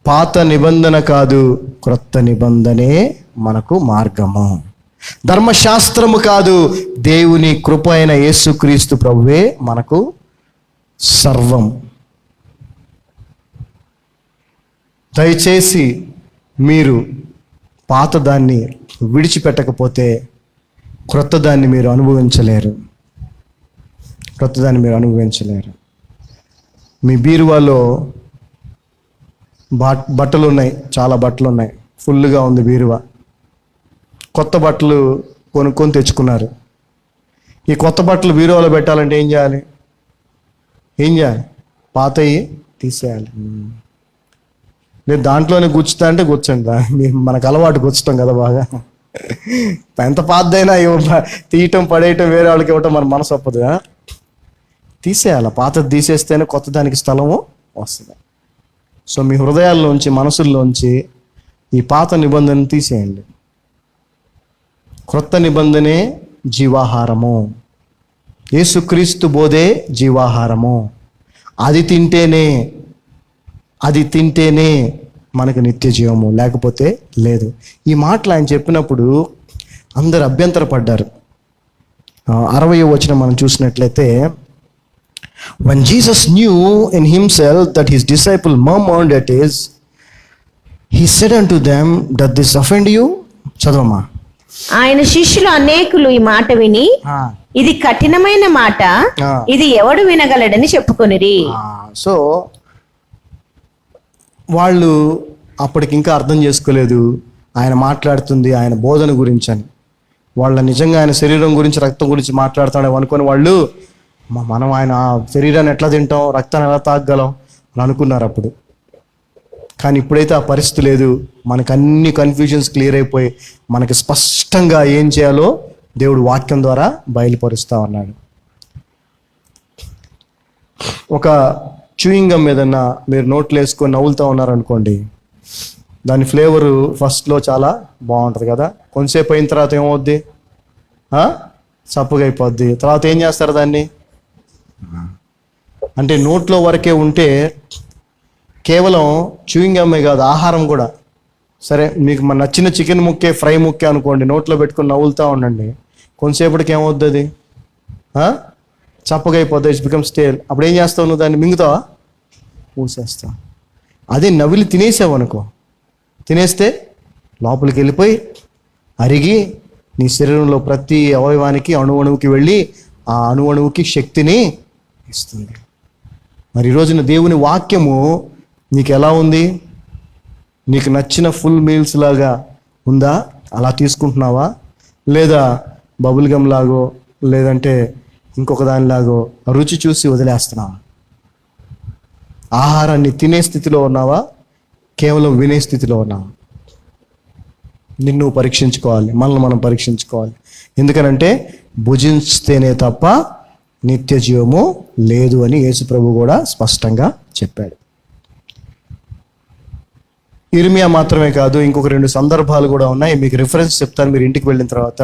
పాత నిబంధన కాదు, క్రొత్త నిబంధనే మనకు మార్గము. ధర్మశాస్త్రము కాదు, దేవుని కృప అయిన యేసుక్రీస్తు ప్రభువే మనకు సర్వం. దయచేసి మీరు పాత దాన్ని విడిచిపెట్టకపోతే క్రొత్త దాన్ని మీరు అనుభవించలేరు. మీ బీరువాలో బట్టలు ఉన్నాయి, చాలా బట్టలు ఉన్నాయి, ఫుల్గా ఉంది బీరువా. కొత్త బట్టలు కొనుక్కొని తెచ్చుకున్నారు. ఈ కొత్త బట్టలు బీరువాలో పెట్టాలంటే ఏం చేయాలి? పాతవి తీసేయాలి. లేదు దాంట్లోనే గుచ్చుతా అంటే గుచ్చండి, మనకు అలవాటు గుచ్చటం కదా బాగా. ఎంత పాతదైనా తీయటం పడేయటం వేరే వాళ్ళకి ఇవ్వటం మన మనసు ఒప్పదుగా. తీసేయాలి, పాతది తీసేస్తేనే కొత్త దానికి స్థలము వస్తుంది. సో మీ హృదయాల్లోంచి మనసుల్లోంచి ఈ పాత నిబంధనను తీసేయండి. క్రొత్త నిబంధనే జీవాహారము. యేసుక్రీస్తు బోధే జీవాహారము. అది తింటేనే మనకు నిత్య జీవము, లేకపోతే లేదు. ఈ మాటలు ఆయన చెప్పినప్పుడు అందరు అభ్యంతరపడ్డారు. 60వ వచనం మనం చూసినట్లయితే, when Jesus knew in himself that his disciple murmured at his, he said unto them, does this offend you? చదవమ్మా. ఆయన శిష్యులు అనేకులు ఈ మాట విని, ఇది కఠినమైన మాట, ఇది ఎవడు వినగలడని చెప్పుకొనిరి. సో వాళ్ళు అప్పటికి ఇంకా అర్థం చేసుకోలేదు ఆయన మాట్లాడుతుంది ఆయన బోధన గురించి అని. వాళ్ళ నిజంగా ఆయన శరీరం గురించి రక్తం గురించి మాట్లాడుతాడేమో అనుకుని వాళ్ళు, మనం ఆయన శరీరాన్ని ఎట్లా తింటాం, రక్తాన్ని ఎలా తాగగలం అని అనుకున్నారు అప్పుడు. కానీ ఇప్పుడైతే ఆ పరిస్థితి లేదు. మనకు అన్ని కన్ఫ్యూజన్స్ క్లియర్ అయిపోయి మనకి స్పష్టంగా ఏం చేయాలో దేవుడు వాక్యం ద్వారా బయలుపరుస్తా ఉన్నాడు. ఒక చూయింగ్ గమ్ ఏదన్నా మీరు నోట్లో వేసుకొని నవ్వులుతూ ఉన్నారనుకోండి, దాని ఫ్లేవరు ఫస్ట్లో చాలా బాగుంటుంది కదా. కొంతసేపు అయిన తర్వాత ఏమవుద్ది, చప్పుగా అయిపోద్ది. తర్వాత ఏం చేస్తారు దాన్ని, అంటే నోట్లో వరకే ఉంటే కేవలం చూయింగ్ గమ్మే కాదు, ఆహారం కూడా. సరే మీకు మన నచ్చిన చికెన్ ముక్కే, ఫ్రై ముక్కే అనుకోండి, నోట్లో పెట్టుకుని నవ్వులుతూ ఉండండి. కొంతసేపటికి ఏమవుద్ది, అది చప్పగా అయిపోద్ది, ఇట్స్ బికమ్ స్టేల్. అప్పుడు ఏం చేస్తావు, నువ్వు దాన్ని మింగుతావా, మూసేస్తావు. అదే నవిలి తినేసావు అనుకో, తినేస్తే లోపలికి వెళ్ళిపోయి అరిగి నీ శరీరంలో ప్రతి అవయవానికి అణువుకి వెళ్ళి ఆ అణువుకి శక్తిని ఇస్తుంది. మరి ఈరోజున దేవుని వాక్యము నీకు ఎలా ఉంది, నీకు నచ్చిన ఫుల్ మీల్స్ లాగా ఉందా, అలా తీసుకుంటున్నావా, లేదా బబుల్ గమ్ లాగో లేదంటే ఇంకొక దానిలాగో రుచి చూసి వదిలేస్తున్నావా? ఆహారాన్ని తినే స్థితిలో ఉన్నావా, కేవలం వినే స్థితిలో ఉన్నావా? నిన్ను పరీక్షించుకోవాలి, మనల్ని మనం పరీక్షించుకోవాలి. ఎందుకనంటే భుజిస్తేనే తప్ప నిత్య జీవము లేదు అని యేసు ప్రభు కూడా స్పష్టంగా చెప్పాడు. ఇర్మియా మాత్రమే కాదు, ఇంకొక 2 సందర్భాలు కూడా ఉన్నాయి. మీకు రిఫరెన్స్ చెప్తాను, మీరు ఇంటికి వెళ్ళిన తర్వాత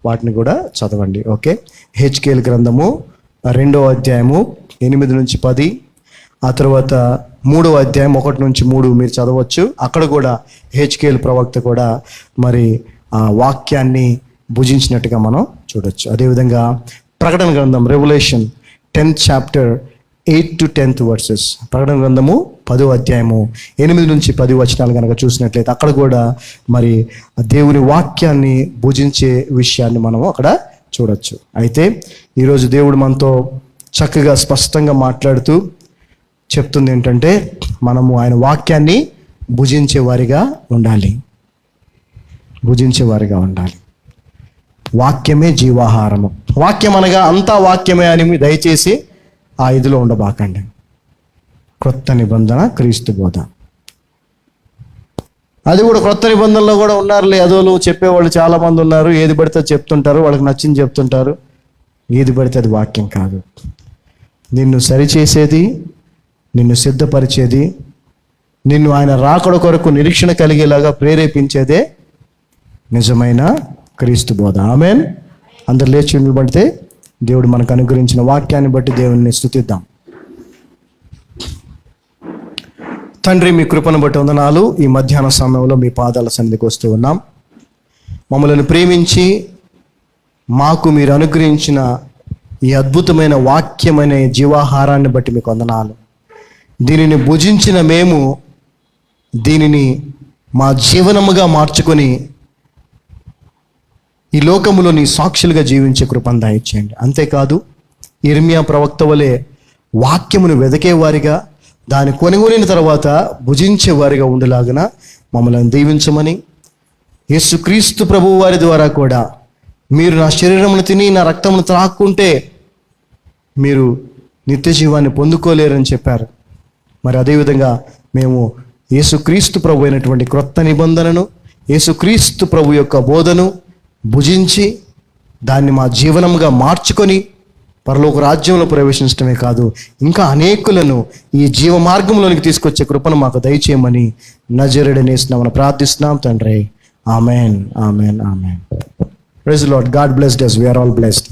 వాటిని కూడా చదవండి. ఓకే. హెచ్కేల్ గ్రంథము 2వ అధ్యాయము 8 నుంచి 10, ఆ తర్వాత 3వ అధ్యాయం 1 నుంచి 3 మీరు చదవచ్చు. అక్కడ కూడా హెచ్కేల్ ప్రవక్త కూడా మరి ఆ వాక్యాన్ని భుజించినట్టుగా మనం చూడొచ్చు. అదేవిధంగా ప్రకటన గ్రంథం revolution 10th chapter 8 to 10th versus, ప్రకటన గ్రంథము 10వ అధ్యాయము 8 నుంచి 10 వచనాలు కనుక చూసినట్లయితే అక్కడ కూడా మరి దేవుని వాక్యాన్ని భుజించే విషయాన్ని మనము అక్కడ చూడొచ్చు. అయితే ఈరోజు దేవుడు మనతో చక్కగా స్పష్టంగా మాట్లాడుతూ చెప్తుంది ఏంటంటే, మనము ఆయన వాక్యాన్ని భుజించేవారిగా ఉండాలి. వాక్యమే జీవాహారము. వాక్యం అనగా అంతా వాక్యమే అని దయచేసి ఆ ఇదిలో ఉండబాకండి. క్రొత్త నిబంధన క్రీస్తు బోధ, అది కూడా క్రొత్త నిబంధనలో కూడా ఉన్నారులే అదోలు చెప్పేవాళ్ళు చాలా మంది ఉన్నారు. ఏది పడితే చెప్తుంటారు, వాళ్ళకి నచ్చింది చెప్తుంటారు. ఏది పడితే అది వాక్యం కాదు. నిన్ను సరిచేసేది, నిన్ను సిద్ధపరిచేది, నిన్ను ఆయన రాకడ కొరకు నిరీక్షణ కలిగేలాగా ప్రేరేపించేదే నిజమైన క్రీస్తు బోధ. ఆమేన్. అందరు లేచి నిలబడితే దేవుడు మనకు అనుగ్రహించిన వాక్యాన్ని బట్టి దేవుని స్తుతిద్దాం. తండ్రి, మీ కృపను బట్టి వందనాలు. ఈ మధ్యాహ్న సమయంలో మీ పాదాల సన్నిధికి వస్తూ ఉన్నాం. మమ్మల్ని ప్రేమించి మాకు మీరు అనుగ్రహించిన ఈ అద్భుతమైన వాక్యమైన జీవాహారాన్ని బట్టి మీకు వందనాలు. దీనిని భుజించిన మేము దీనిని మా జీవనముగా మార్చుకొని ఈ లోకములో నీ సాక్షులుగా జీవించే కృపను దయచేయండి. అంతేకాదు ఇర్మియా ప్రవక్త వలె వాక్యమును వెదకేవారిగా, దాన్ని కొనుగొనిన తర్వాత భుజించేవారిగా ఉండేలాగున మమ్మల్ని దీవించమని, యేసుక్రీస్తు ప్రభువు వారి ద్వారా కూడా మీరు నా శరీరమును తిని నా రక్తమును త్రాక్కుంటే మీరు నిత్య జీవాన్ని పొందుకోలేరని చెప్పారు. మరి అదేవిధంగా మేము యేసుక్రీస్తు ప్రభు అయినటువంటి క్రొత్త నిబంధనను, యేసుక్రీస్తు ప్రభు యొక్క బోధను భుజించి దాన్ని మా జీవనంగా మార్చుకొని పరలోక రాజ్యంలో ప్రవేశించడమే కాదు, ఇంకా అనేకులను ఈ జీవ మార్గంలోనికి తీసుకొచ్చే కృపను మాకు దయచేయమని నజరేయుడైన యేసు నామమున ప్రార్థిస్తున్నాం తండ్రి. ఆమెన్, ఆమెన్, ఆమెన్. Praise the Lord. God blessed us. We are all blessed.